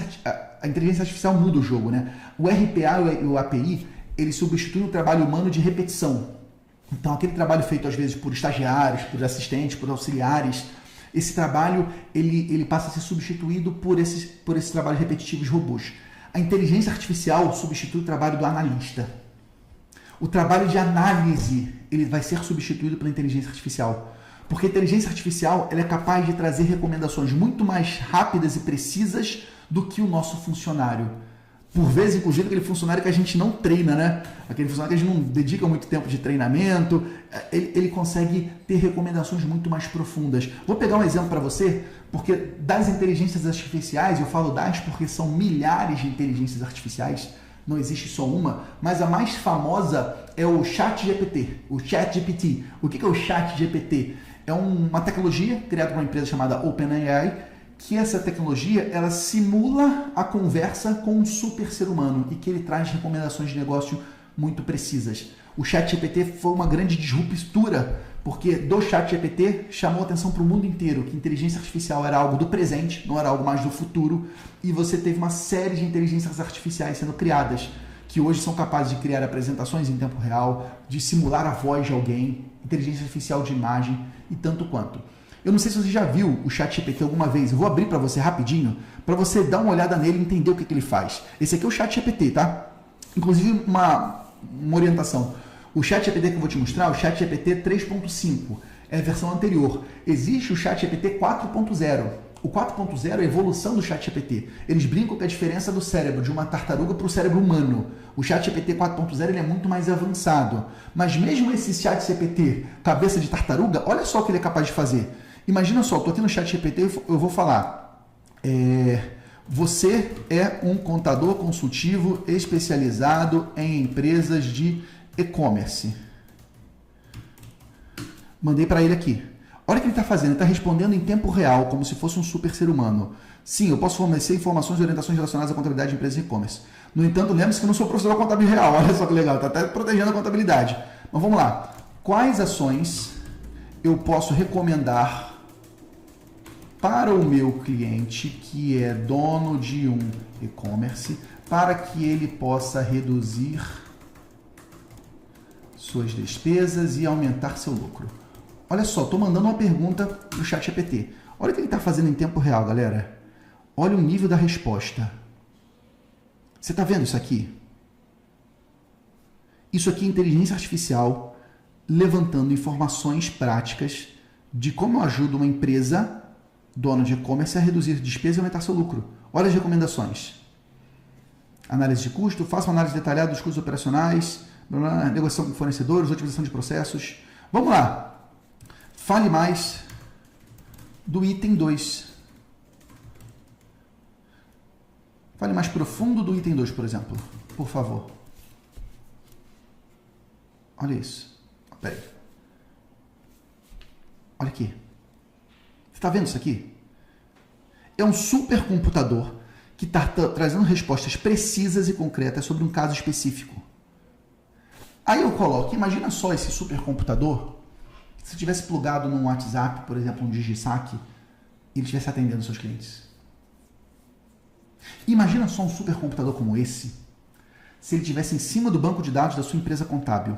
artificial muda o jogo, né? O RPA e o API, eles substituem o trabalho humano de repetição. Então aquele trabalho feito às vezes por estagiários, por assistentes, por auxiliares, esse trabalho ele passa a ser substituído por esses trabalhos repetitivos robôs. A inteligência artificial substitui o trabalho do analista. O trabalho de análise ele vai ser substituído pela inteligência artificial. Porque a inteligência artificial ela é capaz de trazer recomendações muito mais rápidas e precisas do que o nosso funcionário. Por vezes, inclusive, aquele funcionário que a gente não treina, né? Aquele funcionário que a gente não dedica muito tempo de treinamento, ele consegue ter recomendações muito mais profundas. Vou pegar um exemplo para você, porque das inteligências artificiais, eu falo das porque são milhares de inteligências artificiais, não existe só uma, mas a mais famosa é o ChatGPT, o ChatGPT. O que é o ChatGPT? É uma tecnologia criada por uma empresa chamada OpenAI, que essa tecnologia ela simula a conversa com um super ser humano e que ele traz recomendações de negócio muito precisas. O ChatGPT foi uma grande disruptura, porque do ChatGPT chamou atenção para o mundo inteiro que inteligência artificial era algo do presente, não era algo mais do futuro, e você teve uma série de inteligências artificiais sendo criadas, que hoje são capazes de criar apresentações em tempo real, de simular a voz de alguém, inteligência artificial de imagem e tanto quanto. Eu não sei se você já viu o ChatGPT alguma vez, eu vou abrir para você rapidinho, para você dar uma olhada nele e entender o que ele faz. Esse aqui é o ChatGPT, tá? Inclusive uma orientação. O ChatGPT que eu vou te mostrar é o ChatGPT 3.5, é a versão anterior. Existe o ChatGPT 4.0. O 4.0 é a evolução do ChatGPT. Eles brincam com a diferença do cérebro de uma tartaruga para o cérebro humano. O ChatGPT 4.0 ele é muito mais avançado. Mas mesmo esse ChatGPT cabeça de tartaruga, olha só o que ele é capaz de fazer. Imagina só, eu estou aqui no ChatGPT e eu vou falar. Você é um contador consultivo especializado em empresas de e-commerce. Mandei para ele aqui. Olha o que ele está fazendo, ele está respondendo em tempo real, como se fosse um super ser humano. Sim, eu posso fornecer informações e orientações relacionadas à contabilidade de empresas de e-commerce. No entanto, lembre-se que eu não sou professor contábil real. Olha só que legal, está até protegendo a contabilidade. Mas vamos lá. Quais ações eu posso recomendar para o meu cliente que é dono de um e-commerce para que ele possa reduzir suas despesas e aumentar seu lucro? Olha só, estou mandando uma pergunta para o ChatGPT. Olha o que ele está fazendo em tempo real, galera. Olha o nível da resposta. Você está vendo isso aqui? Isso aqui é inteligência artificial levantando informações práticas de como eu ajudo uma empresa, dona de e-commerce, a reduzir despesas e aumentar seu lucro. Olha as recomendações. Análise de custo, faça uma análise detalhada dos custos operacionais, negociação com fornecedores, otimização de processos. Vamos lá. Fale mais do item 2. Fale mais profundo do item 2, por exemplo. Por favor. Olha isso. Espera aí. Olha aqui. Você está vendo isso aqui? É um supercomputador que está trazendo respostas precisas e concretas sobre um caso específico. Aí eu coloco, imagina só esse supercomputador, se tivesse plugado num WhatsApp, por exemplo, um DigiSaque, e ele estivesse atendendo seus clientes. Imagina só um supercomputador como esse, se ele estivesse em cima do banco de dados da sua empresa contábil,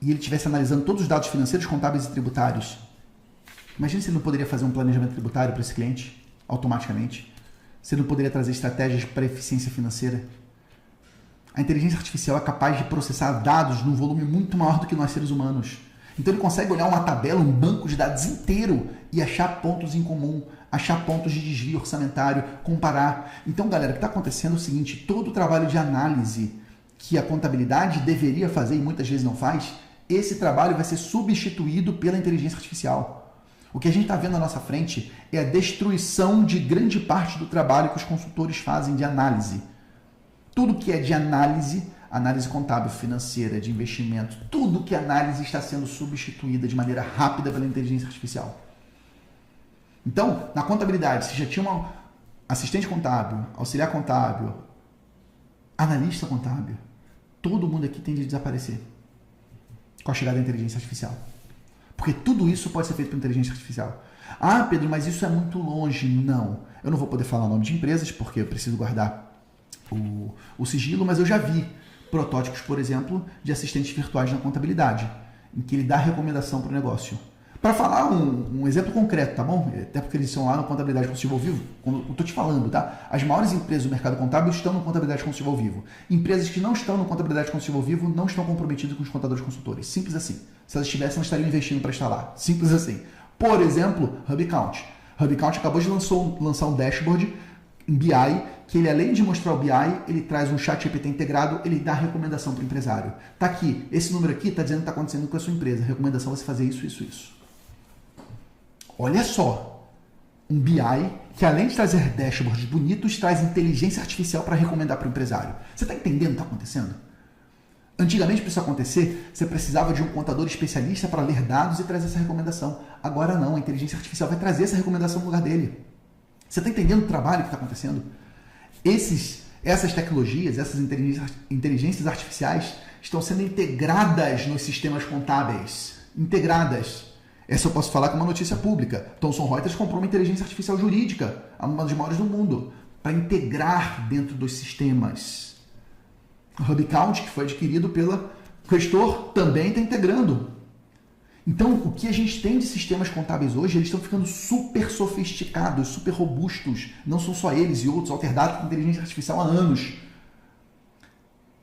e ele estivesse analisando todos os dados financeiros, contábeis e tributários. Imagina se ele não poderia fazer um planejamento tributário para esse cliente, automaticamente. Você não poderia trazer estratégias para eficiência financeira? A inteligência artificial é capaz de processar dados num volume muito maior do que nós seres humanos. Então ele consegue olhar uma tabela, um banco de dados inteiro e achar pontos em comum, achar pontos de desvio orçamentário, comparar. Então, galera, o que está acontecendo é o seguinte, todo o trabalho de análise que a contabilidade deveria fazer e muitas vezes não faz, esse trabalho vai ser substituído pela inteligência artificial. O que a gente está vendo na nossa frente é a destruição de grande parte do trabalho que os consultores fazem de análise. Tudo que é de análise, análise contábil, financeira, de investimento, tudo que é análise está sendo substituída de maneira rápida pela inteligência artificial. Então, na contabilidade, se já tinha um assistente contábil, auxiliar contábil, analista contábil, todo mundo aqui tende a desaparecer com a chegada da inteligência artificial. Porque tudo isso pode ser feito por inteligência artificial. Ah, Pedro, mas isso é muito longe. Não. Eu não vou poder falar o nome de empresas, porque eu preciso guardar o sigilo, mas eu já vi protótipos, por exemplo, de assistentes virtuais na contabilidade, em que ele dá recomendação para o negócio. Para falar um exemplo concreto, tá bom? Até porque eles estão lá no Contabilidade Consultiva ao Vivo, como eu estou te falando, tá? As maiores empresas do mercado contábil estão no Contabilidade Consultiva ao Vivo. Empresas que não estão no Contabilidade Consultiva ao Vivo não estão comprometidas com os contadores consultores. Simples assim. Se elas estivessem, elas estariam investindo para estar lá. Simples assim. Por exemplo, HubCount. HubCount acabou de lançar um dashboard em BI, que ele, além de mostrar o BI, ele traz um chat GPT integrado, ele dá recomendação para o empresário. Tá aqui, esse número aqui está dizendo que está acontecendo com a sua empresa. Recomendação é você fazer isso, isso, isso. Olha só, um BI que além de trazer dashboards bonitos, traz inteligência artificial para recomendar para o empresário. Você está entendendo o que está acontecendo? Antigamente, para isso acontecer, você precisava de um contador especialista para ler dados e trazer essa recomendação. Agora não, a inteligência artificial vai trazer essa recomendação no lugar dele. Você está entendendo o trabalho que está acontecendo? Essas tecnologias, essas inteligências artificiais estão sendo integradas nos sistemas contábeis. Integradas. Essa eu posso falar com uma notícia pública. Thomson Reuters comprou uma inteligência artificial jurídica, uma das maiores do mundo, para integrar dentro dos sistemas. O HubCount, que foi adquirido pela Questor, também está integrando. Então, o que a gente tem de sistemas contábeis hoje, eles estão ficando super sofisticados, super robustos. Não são só eles e outros, Alterdata com inteligência artificial há anos.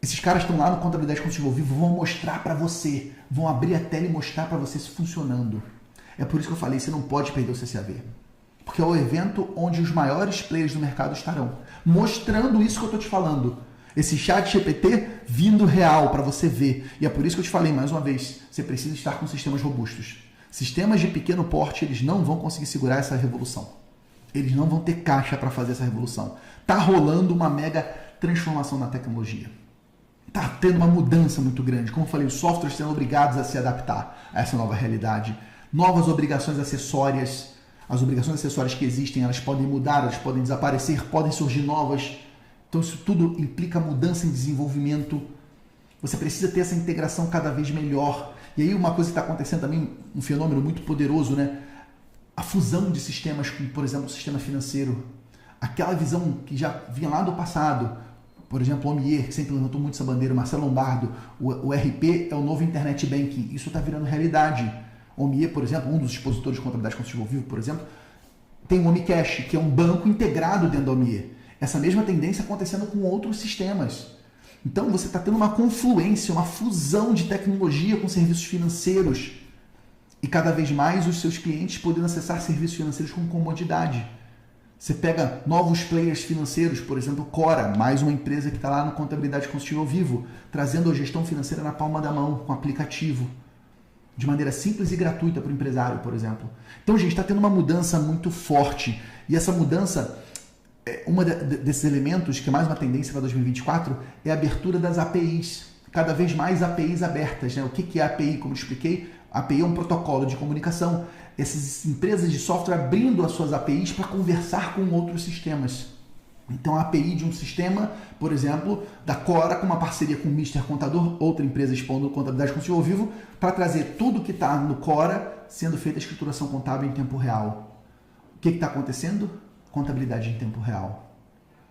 Esses caras estão lá no Contabilidade Consultiva ao Vivo, vão mostrar para você, vão abrir a tela e mostrar para você isso funcionando. É por isso que eu falei, você não pode perder o CCAV. Porque é o evento onde os maiores players do mercado estarão. Mostrando isso que eu estou te falando. Esse chat GPT vindo real para você ver. E é por isso que eu te falei mais uma vez, você precisa estar com sistemas robustos. Sistemas de pequeno porte, eles não vão conseguir segurar essa revolução. Eles não vão ter caixa para fazer essa revolução. Está rolando uma mega transformação na tecnologia. Está tendo uma mudança muito grande. Como eu falei, os softwares sendo obrigados a se adaptar a essa nova realidade. Novas obrigações acessórias. As obrigações acessórias que existem, elas podem mudar, elas podem desaparecer, podem surgir novas. Então isso tudo implica mudança em desenvolvimento. Você precisa ter essa integração cada vez melhor. E aí uma coisa que está acontecendo também, um fenômeno muito poderoso, né? A fusão de sistemas, como por exemplo o sistema financeiro. Aquela visão que já vinha lá do passado. Por exemplo, o Omnier, que sempre levantou muito essa bandeira, Marcelo Lombardo, o RP é o novo Internet Banking. Isso está virando realidade. O Omnier, por exemplo, um dos expositores de contabilidade consultiva ao vivo, por exemplo, tem o OmiCash, que é um banco integrado dentro da Omnier. Essa mesma tendência acontecendo com outros sistemas. Então você está tendo uma confluência, uma fusão de tecnologia com serviços financeiros. E cada vez mais os seus clientes podendo acessar serviços financeiros com comodidade. Você pega novos players financeiros, por exemplo, Cora, mais uma empresa que está lá no Contabilidade Consultiva ao Vivo, trazendo a gestão financeira na palma da mão, com aplicativo, de maneira simples e gratuita para o empresário, por exemplo. Então, gente, está tendo uma mudança muito forte. E essa mudança, uma desses elementos, que é mais uma tendência para 2024, é a abertura das APIs. Cada vez mais APIs abertas. Né? O que é API? Como eu expliquei, API é um protocolo de comunicação. Essas empresas de software abrindo as suas APIs para conversar com outros sistemas. Então, a API de um sistema, por exemplo, da Cora, com uma parceria com o Mister Contador, outra empresa expondo Contabilidade Consultiva ao Vivo, para trazer tudo que está no Cora, sendo feita a escrituração contábil em tempo real. O que está acontecendo? Contabilidade em tempo real.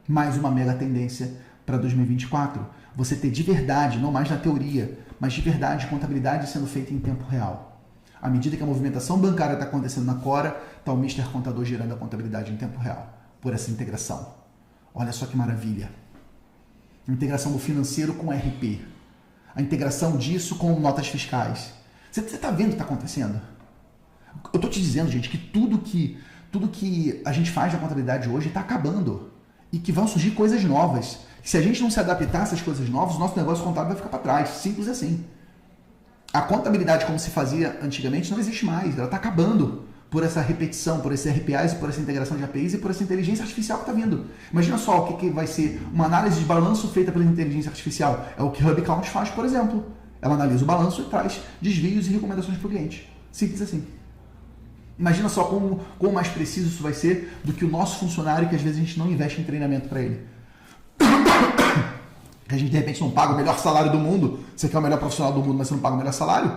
Mais uma mega tendência para 2024. Você ter de verdade, não mais na teoria, mas de verdade, contabilidade sendo feita em tempo real. À medida que a movimentação bancária está acontecendo na Cora, está o Mister Contador gerando a contabilidade em tempo real, por essa integração. Olha só que maravilha. A integração do financeiro com o RP. A integração disso com notas fiscais. Você está vendo o que está acontecendo? Eu estou te dizendo, gente, que tudo que a gente faz na contabilidade hoje está acabando. E que vão surgir coisas novas. Se a gente não se adaptar a essas coisas novas, o nosso negócio contábil vai ficar para trás. Simples assim. A contabilidade como se fazia antigamente não existe mais. Ela está acabando por essa repetição, por esse RPAs, por essa integração de APIs e por essa inteligência artificial que está vindo. Imagina só o que vai ser uma análise de balanço feita pela inteligência artificial. É o que o HubCount faz, por exemplo. Ela analisa o balanço e traz desvios e recomendações para o cliente. Simples assim. Imagina só como mais preciso isso vai ser do que o nosso funcionário, que às vezes a gente não investe em treinamento para ele. Que a gente de repente não paga o melhor salário do mundo. Você quer o melhor profissional do mundo, mas você não paga o melhor salário?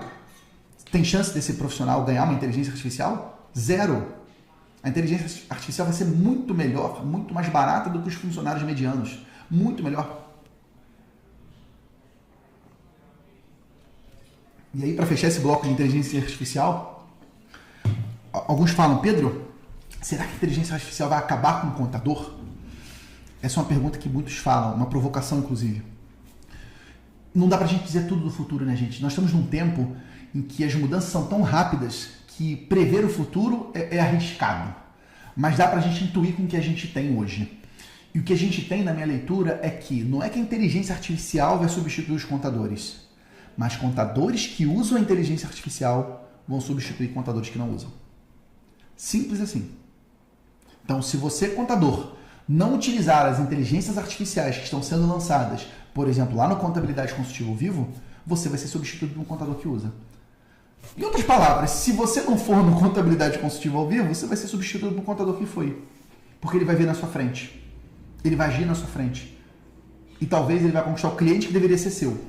Tem chance desse profissional ganhar uma inteligência artificial? Zero. A inteligência artificial vai ser muito melhor, muito mais barata do que os funcionários medianos. Muito melhor. E aí, para fechar esse bloco de inteligência artificial, alguns falam, Pedro, será que a inteligência artificial vai acabar com o contador? Essa é uma pergunta que muitos falam, uma provocação inclusive. Não dá pra gente dizer tudo do futuro, né, gente? Nós estamos num tempo em que as mudanças são tão rápidas que prever o futuro é arriscado. Mas dá pra gente intuir com o que a gente tem hoje. E o que a gente tem na minha leitura é que não é que a inteligência artificial vai substituir os contadores, mas contadores que usam a inteligência artificial vão substituir contadores que não usam. Simples assim. Então, se você, contador, não utilizar as inteligências artificiais que estão sendo lançadas, por exemplo, lá no Contabilidade Consultiva ao Vivo, você vai ser substituído por um contador que usa. Em outras palavras, se você não for no Contabilidade Consultiva ao Vivo, você vai ser substituído por um contador que foi. Porque ele vai vir na sua frente. Ele vai agir na sua frente. E talvez ele vai conquistar o cliente que deveria ser seu.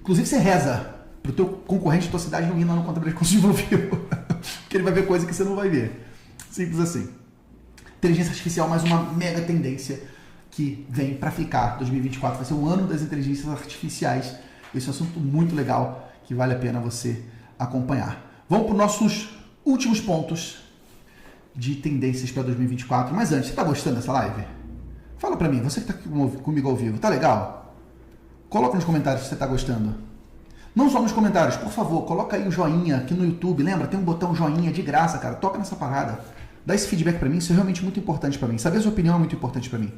Inclusive, você reza para o teu concorrente da tua cidade não ir lá no Contabilidade Consultiva ao Vivo. Porque ele vai ver coisa que você não vai ver. Simples assim. Inteligência artificial, mais uma mega tendência que vem para ficar. 2024 vai ser o ano das inteligências artificiais. Esse é um assunto muito legal que vale a pena você acompanhar. Vamos para os nossos últimos pontos de tendências para 2024. Mas antes, você está gostando dessa live? Fala para mim, você que está comigo ao vivo, tá legal? Coloca nos comentários se você está gostando. Não só nos comentários, por favor, coloca aí o joinha aqui no YouTube. Lembra, tem um botão joinha de graça, cara. Toca nessa parada. Dá esse feedback para mim, isso é realmente muito importante para mim. Saber a sua opinião é muito importante para mim.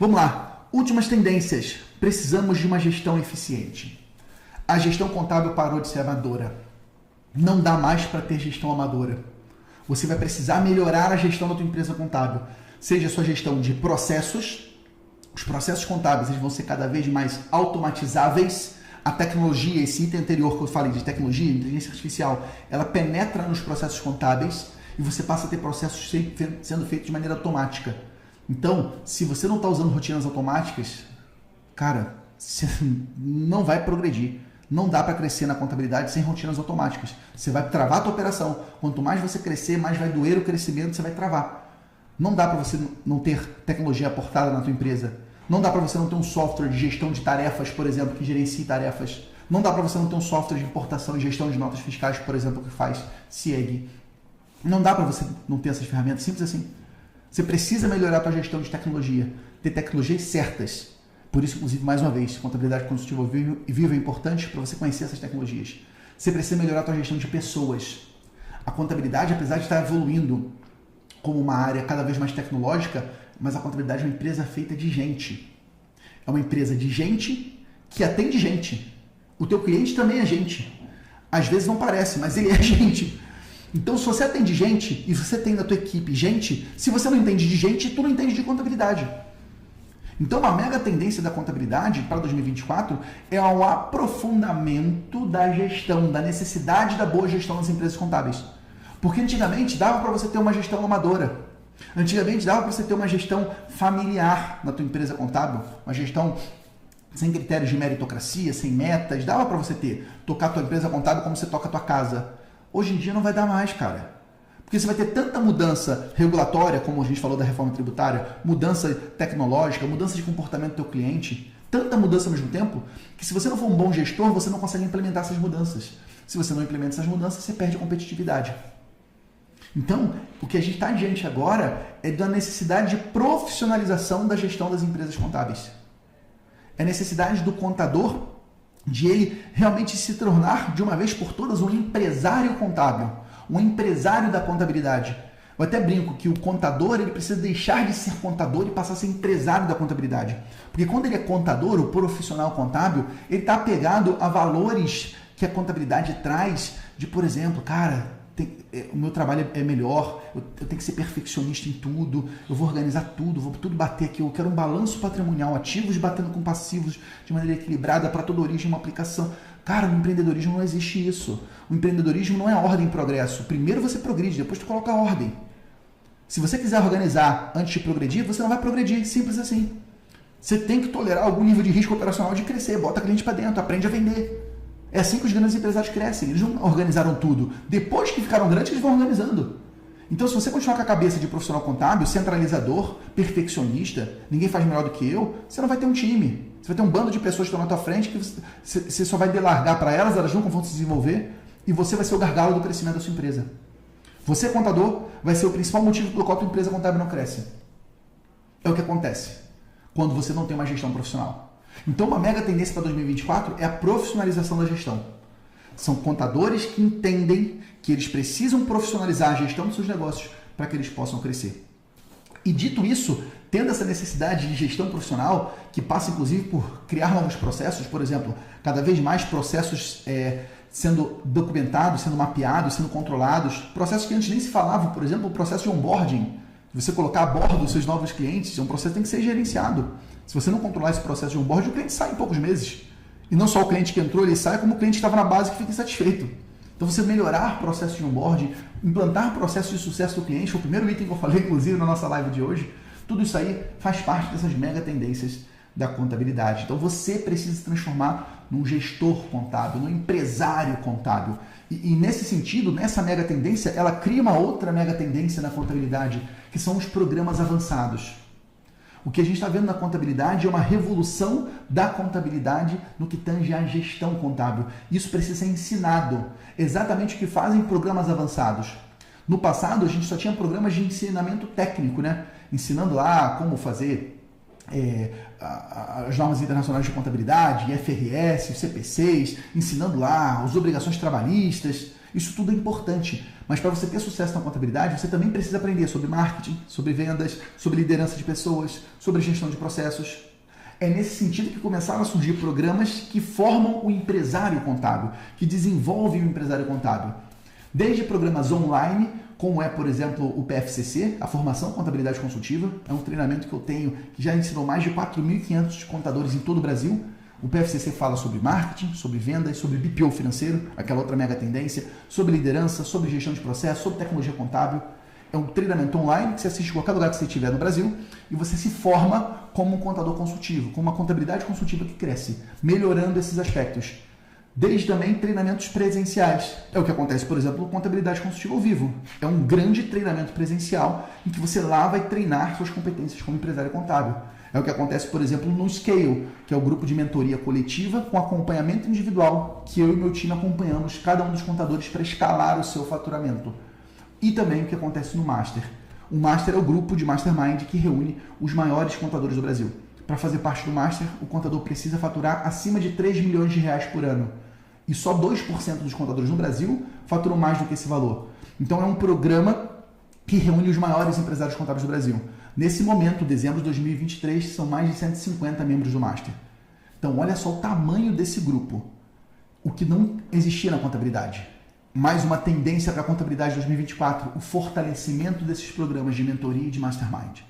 Vamos lá. Últimas tendências. Precisamos de uma gestão eficiente. A gestão contábil parou de ser amadora. Não dá mais para ter gestão amadora. Você vai precisar melhorar a gestão da tua empresa contábil. Seja a sua gestão de processos. Os processos contábeis eles vão ser cada vez mais automatizáveis. A tecnologia, esse item anterior que eu falei de tecnologia, inteligência artificial, ela penetra nos processos contábeis e você passa a ter processos sendo feitos de maneira automática. Então, se você não está usando rotinas automáticas, cara, você não vai progredir. Não dá para crescer na contabilidade sem rotinas automáticas. Você vai travar a tua operação. Quanto mais você crescer, mais vai doer o crescimento, você vai travar. Não dá para você não ter tecnologia aportada na tua empresa. Não dá para você não ter um software de gestão de tarefas, por exemplo, que gerencie tarefas. Não dá para você não ter um software de importação e gestão de notas fiscais, por exemplo, que faz CIEG. Não dá para você não ter essas ferramentas, simples assim. Você precisa melhorar a tua gestão de tecnologia, ter tecnologias certas. Por isso, inclusive, mais uma vez, contabilidade consultiva viva é importante para você conhecer essas tecnologias. Você precisa melhorar a tua gestão de pessoas. A contabilidade, apesar de estar evoluindo como uma área cada vez mais tecnológica, mas a contabilidade é uma empresa feita de gente. É uma empresa de gente que atende gente. O teu cliente também é gente. Às vezes não parece, mas ele é gente. Então, se você atende gente e você tem na tua equipe gente, se você não entende de gente, tu não entende de contabilidade. Então, uma mega tendência da contabilidade para 2024 é o aprofundamento da gestão, da necessidade da boa gestão das empresas contábeis. Porque antigamente dava para você ter uma gestão amadora. Antigamente dava para você ter uma gestão familiar na tua empresa contábil, uma gestão sem critérios de meritocracia, sem metas, dava para você tocar a tua empresa contábil como você toca a tua casa. Hoje em dia não vai dar mais, cara. Porque você vai ter tanta mudança regulatória, como a gente falou da reforma tributária, mudança tecnológica, mudança de comportamento do teu cliente, tanta mudança ao mesmo tempo, que se você não for um bom gestor, você não consegue implementar essas mudanças. Se você não implementa essas mudanças, você perde a competitividade. Então, o que a gente está diante agora é da necessidade de profissionalização da gestão das empresas contábeis. É a necessidade do contador de ele realmente se tornar, de uma vez por todas, um empresário contábil, um empresário da contabilidade. Eu até brinco que o contador ele precisa deixar de ser contador e passar a ser empresário da contabilidade. Porque quando ele é contador, o profissional contábil, ele está apegado a valores que a contabilidade traz de, por exemplo, cara, o meu trabalho é melhor, eu tenho que ser perfeccionista em tudo, eu vou organizar tudo, vou tudo bater aqui, eu quero um balanço patrimonial, ativos batendo com passivos de maneira equilibrada para toda origem, uma aplicação. Cara, no empreendedorismo não existe isso. O empreendedorismo não é ordem e progresso. Primeiro você progride, depois tu coloca a ordem. Se você quiser organizar antes de progredir, você não vai progredir, simples assim. Você tem que tolerar algum nível de risco operacional de crescer, bota cliente para dentro, aprende a vender. É assim que os grandes empresários crescem. Eles não organizaram tudo. Depois que ficaram grandes, eles vão organizando. Então, se você continuar com a cabeça de profissional contábil, centralizador, perfeccionista, ninguém faz melhor do que eu, você não vai ter um time. Você vai ter um bando de pessoas que estão na tua frente que você só vai delargar para elas, elas nunca vão se desenvolver e você vai ser o gargalo do crescimento da sua empresa. Você, contador, vai ser o principal motivo pelo qual a tua empresa contábil não cresce. É o que acontece quando você não tem uma gestão profissional. Então, uma mega tendência para 2024 é a profissionalização da gestão. São contadores que entendem que eles precisam profissionalizar a gestão dos seus negócios para que eles possam crescer. E dito isso, tendo essa necessidade de gestão profissional, que passa inclusive por criar novos processos, por exemplo, cada vez mais processos sendo documentados, sendo mapeados, sendo controlados, processos que antes nem se falavam, por exemplo, o processo de onboarding, você colocar a bordo os seus novos clientes, é um processo que tem que ser gerenciado. Se você não controlar esse processo de onboarding, o cliente sai em poucos meses. E não só o cliente que entrou, ele sai, como o cliente que estava na base que fica insatisfeito. Então, você melhorar processo de onboarding, implantar processo de sucesso do cliente, foi o primeiro item que eu falei, inclusive, na nossa live de hoje. Tudo isso aí faz parte dessas mega tendências da contabilidade. Então, você precisa se transformar num gestor contábil, num empresário contábil. E nesse sentido, nessa mega tendência, ela cria uma outra mega tendência na contabilidade, que são os programas avançados. O que a gente está vendo na contabilidade é uma revolução da contabilidade no que tange à gestão contábil. Isso precisa ser ensinado. Exatamente o que fazem programas avançados. No passado, a gente só tinha programas de ensinamento técnico, né? Ensinando lá como fazer as normas internacionais de contabilidade, IFRS, CPCs, ensinando lá as obrigações trabalhistas. Isso tudo é importante, mas para você ter sucesso na contabilidade, você também precisa aprender sobre marketing, sobre vendas, sobre liderança de pessoas, sobre gestão de processos. É nesse sentido que começaram a surgir programas que formam o empresário contábil, que desenvolvem o empresário contábil. Desde programas online, como é, por exemplo, o PFCC, a Formação Contabilidade Consultiva, é um treinamento que eu tenho que já ensinou mais de 4.500 contadores em todo o Brasil. O PFCC fala sobre marketing, sobre vendas, sobre BPO financeiro, aquela outra mega tendência, sobre liderança, sobre gestão de processo, sobre tecnologia contábil. É um treinamento online que você assiste em qualquer lugar que você estiver no Brasil e você se forma como um contador consultivo, com uma contabilidade consultiva que cresce, melhorando esses aspectos. Desde também treinamentos presenciais. É o que acontece, por exemplo, no Contabilidade Consultiva ao Vivo. É um grande treinamento presencial em que você lá vai treinar suas competências como empresário contábil. É o que acontece, por exemplo, no Scale, que é o grupo de mentoria coletiva com acompanhamento individual, que eu e meu time acompanhamos cada um dos contadores para escalar o seu faturamento. E também o que acontece no Master. O Master é o grupo de Mastermind que reúne os maiores contadores do Brasil. Para fazer parte do Master, o contador precisa faturar acima de 3 milhões de reais por ano. E só 2% dos contadores no Brasil faturam mais do que esse valor. Então é um programa que reúne os maiores empresários contábeis do Brasil. Nesse momento, dezembro de 2023, são mais de 150 membros do Master. Então olha só o tamanho desse grupo. O que não existia na contabilidade. Mais uma tendência para a contabilidade de 2024, o fortalecimento desses programas de mentoria e de Mastermind.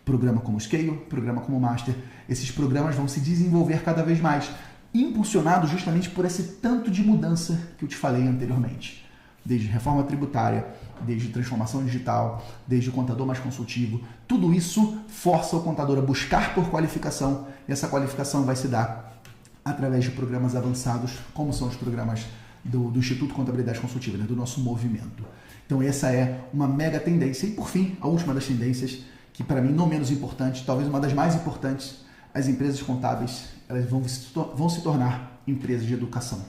Programa como o Scale, programa como o Master. Esses programas vão se desenvolver cada vez mais, impulsionados justamente por esse tanto de mudança que eu te falei anteriormente. Desde reforma tributária, desde transformação digital, desde o contador mais consultivo. Tudo isso força o contador a buscar por qualificação e essa qualificação vai se dar através de programas avançados, como são os programas do Instituto Contabilidade Consultiva, né, do nosso movimento. Então essa é uma mega tendência. E por fim, a última das tendências, que para mim não menos importante, talvez uma das mais importantes, as empresas contábeis elas vão se tornar empresas de educação.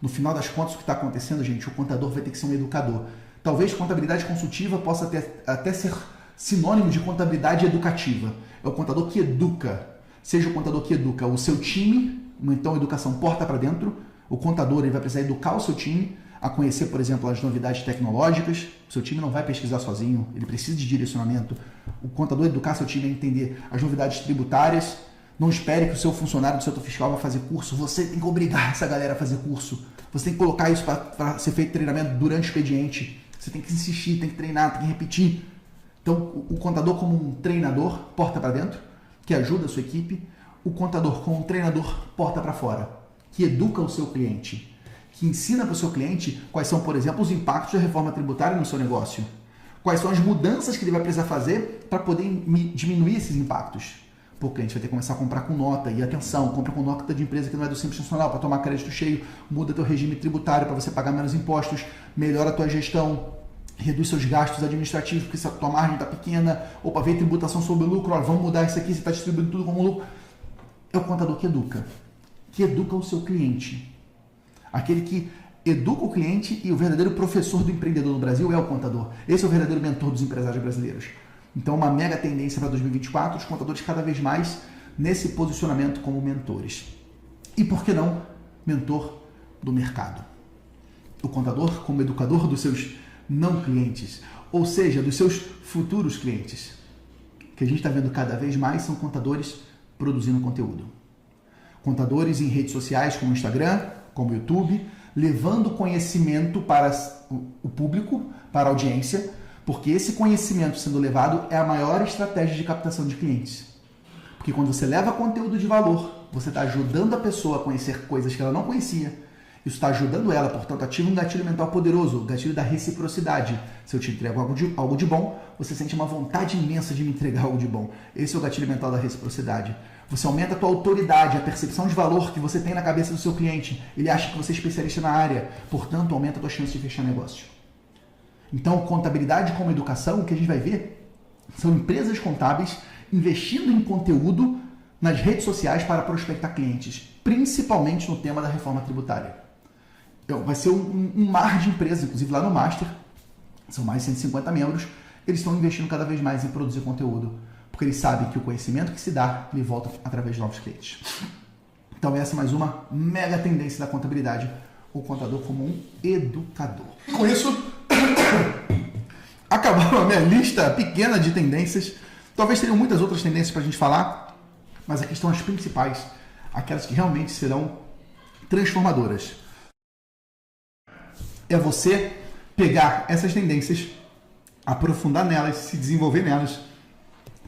No final das contas, o que está acontecendo, gente, o contador vai ter que ser um educador. Talvez contabilidade consultiva possa até ser sinônimo de contabilidade educativa. É o contador que educa. Seja o contador que educa o seu time, então educação porta para dentro. O contador ele vai precisar educar o seu time a conhecer, por exemplo, as novidades tecnológicas. O seu time não vai pesquisar sozinho, ele precisa de direcionamento. O contador educar seu time a entender as novidades tributárias. Não espere que o seu funcionário do setor fiscal vai fazer curso. Você tem que obrigar essa galera a fazer curso. Você tem que colocar isso para ser feito treinamento durante o expediente. Você tem que insistir, tem que treinar, tem que repetir. Então, o contador como um treinador, porta para dentro, que ajuda a sua equipe. O contador como um treinador, porta para fora, que educa o seu cliente, que ensina para o seu cliente quais são, por exemplo, os impactos da reforma tributária no seu negócio. Quais são as mudanças que ele vai precisar fazer para poder diminuir esses impactos. Pô, o cliente vai ter que começar a comprar com nota. E atenção, compra com nota de empresa que não é do Simples Nacional para tomar crédito cheio, muda teu regime tributário para você pagar menos impostos, melhora a tua gestão, reduz seus gastos administrativos, porque se a tua margem está pequena, ou para ver tributação sobre o lucro, olha, vamos mudar isso aqui, você está distribuindo tudo como lucro. É o contador que educa o seu cliente. Aquele que educa o cliente, e o verdadeiro professor do empreendedor no Brasil é o contador. Esse é o verdadeiro mentor dos empresários brasileiros. Então, uma mega tendência para 2024, os contadores cada vez mais nesse posicionamento como mentores. E por que não, mentor do mercado? O contador como educador dos seus não clientes, ou seja, dos seus futuros clientes. O que a gente está vendo cada vez mais são contadores produzindo conteúdo. Contadores em redes sociais como o Instagram, como o YouTube, levando conhecimento para o público, para a audiência, porque esse conhecimento sendo levado é a maior estratégia de captação de clientes. Porque quando você leva conteúdo de valor, você está ajudando a pessoa a conhecer coisas que ela não conhecia. Isso está ajudando ela, portanto, ativa um gatilho mental poderoso, o gatilho da reciprocidade. Se eu te entrego algo de bom, você sente uma vontade imensa de me entregar algo de bom. Esse é o gatilho mental da reciprocidade. Você aumenta a tua autoridade, a percepção de valor que você tem na cabeça do seu cliente. Ele acha que você é especialista na área, portanto, aumenta a tua chance de fechar negócio. Então, contabilidade como educação, o que a gente vai ver são empresas contábeis investindo em conteúdo nas redes sociais para prospectar clientes, principalmente no tema da reforma tributária. Então, vai ser um mar de empresas, inclusive lá no Master, são mais de 150 membros, eles estão investindo cada vez mais em produzir conteúdo, porque eles sabem que o conhecimento que se dá lhe volta através de novos clientes. Então, essa é mais uma mega tendência da contabilidade, o contador como um educador. Com isso, acabou a minha lista pequena de tendências. Talvez tenham muitas outras tendências para a gente falar, mas aqui estão as principais, aquelas que realmente serão transformadoras. É você pegar essas tendências, aprofundar nelas, se desenvolver nelas,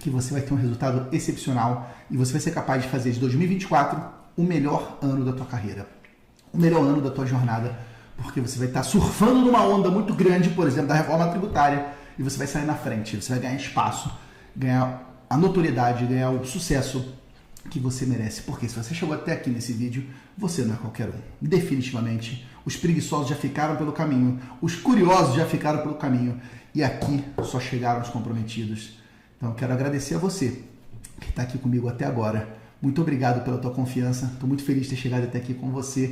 que você vai ter um resultado excepcional e você vai ser capaz de fazer de 2024 o melhor ano da tua carreira, o melhor ano da tua jornada, porque você vai estar surfando numa onda muito grande, por exemplo, da reforma tributária, e você vai sair na frente, você vai ganhar espaço, ganhar a notoriedade, ganhar o sucesso que você merece. Porque se você chegou até aqui nesse vídeo, você não é qualquer um. Definitivamente, os preguiçosos já ficaram pelo caminho, os curiosos já ficaram pelo caminho, e aqui só chegaram os comprometidos. Então, eu quero agradecer a você que está aqui comigo até agora. Muito obrigado pela tua confiança, estou muito feliz de ter chegado até aqui com você.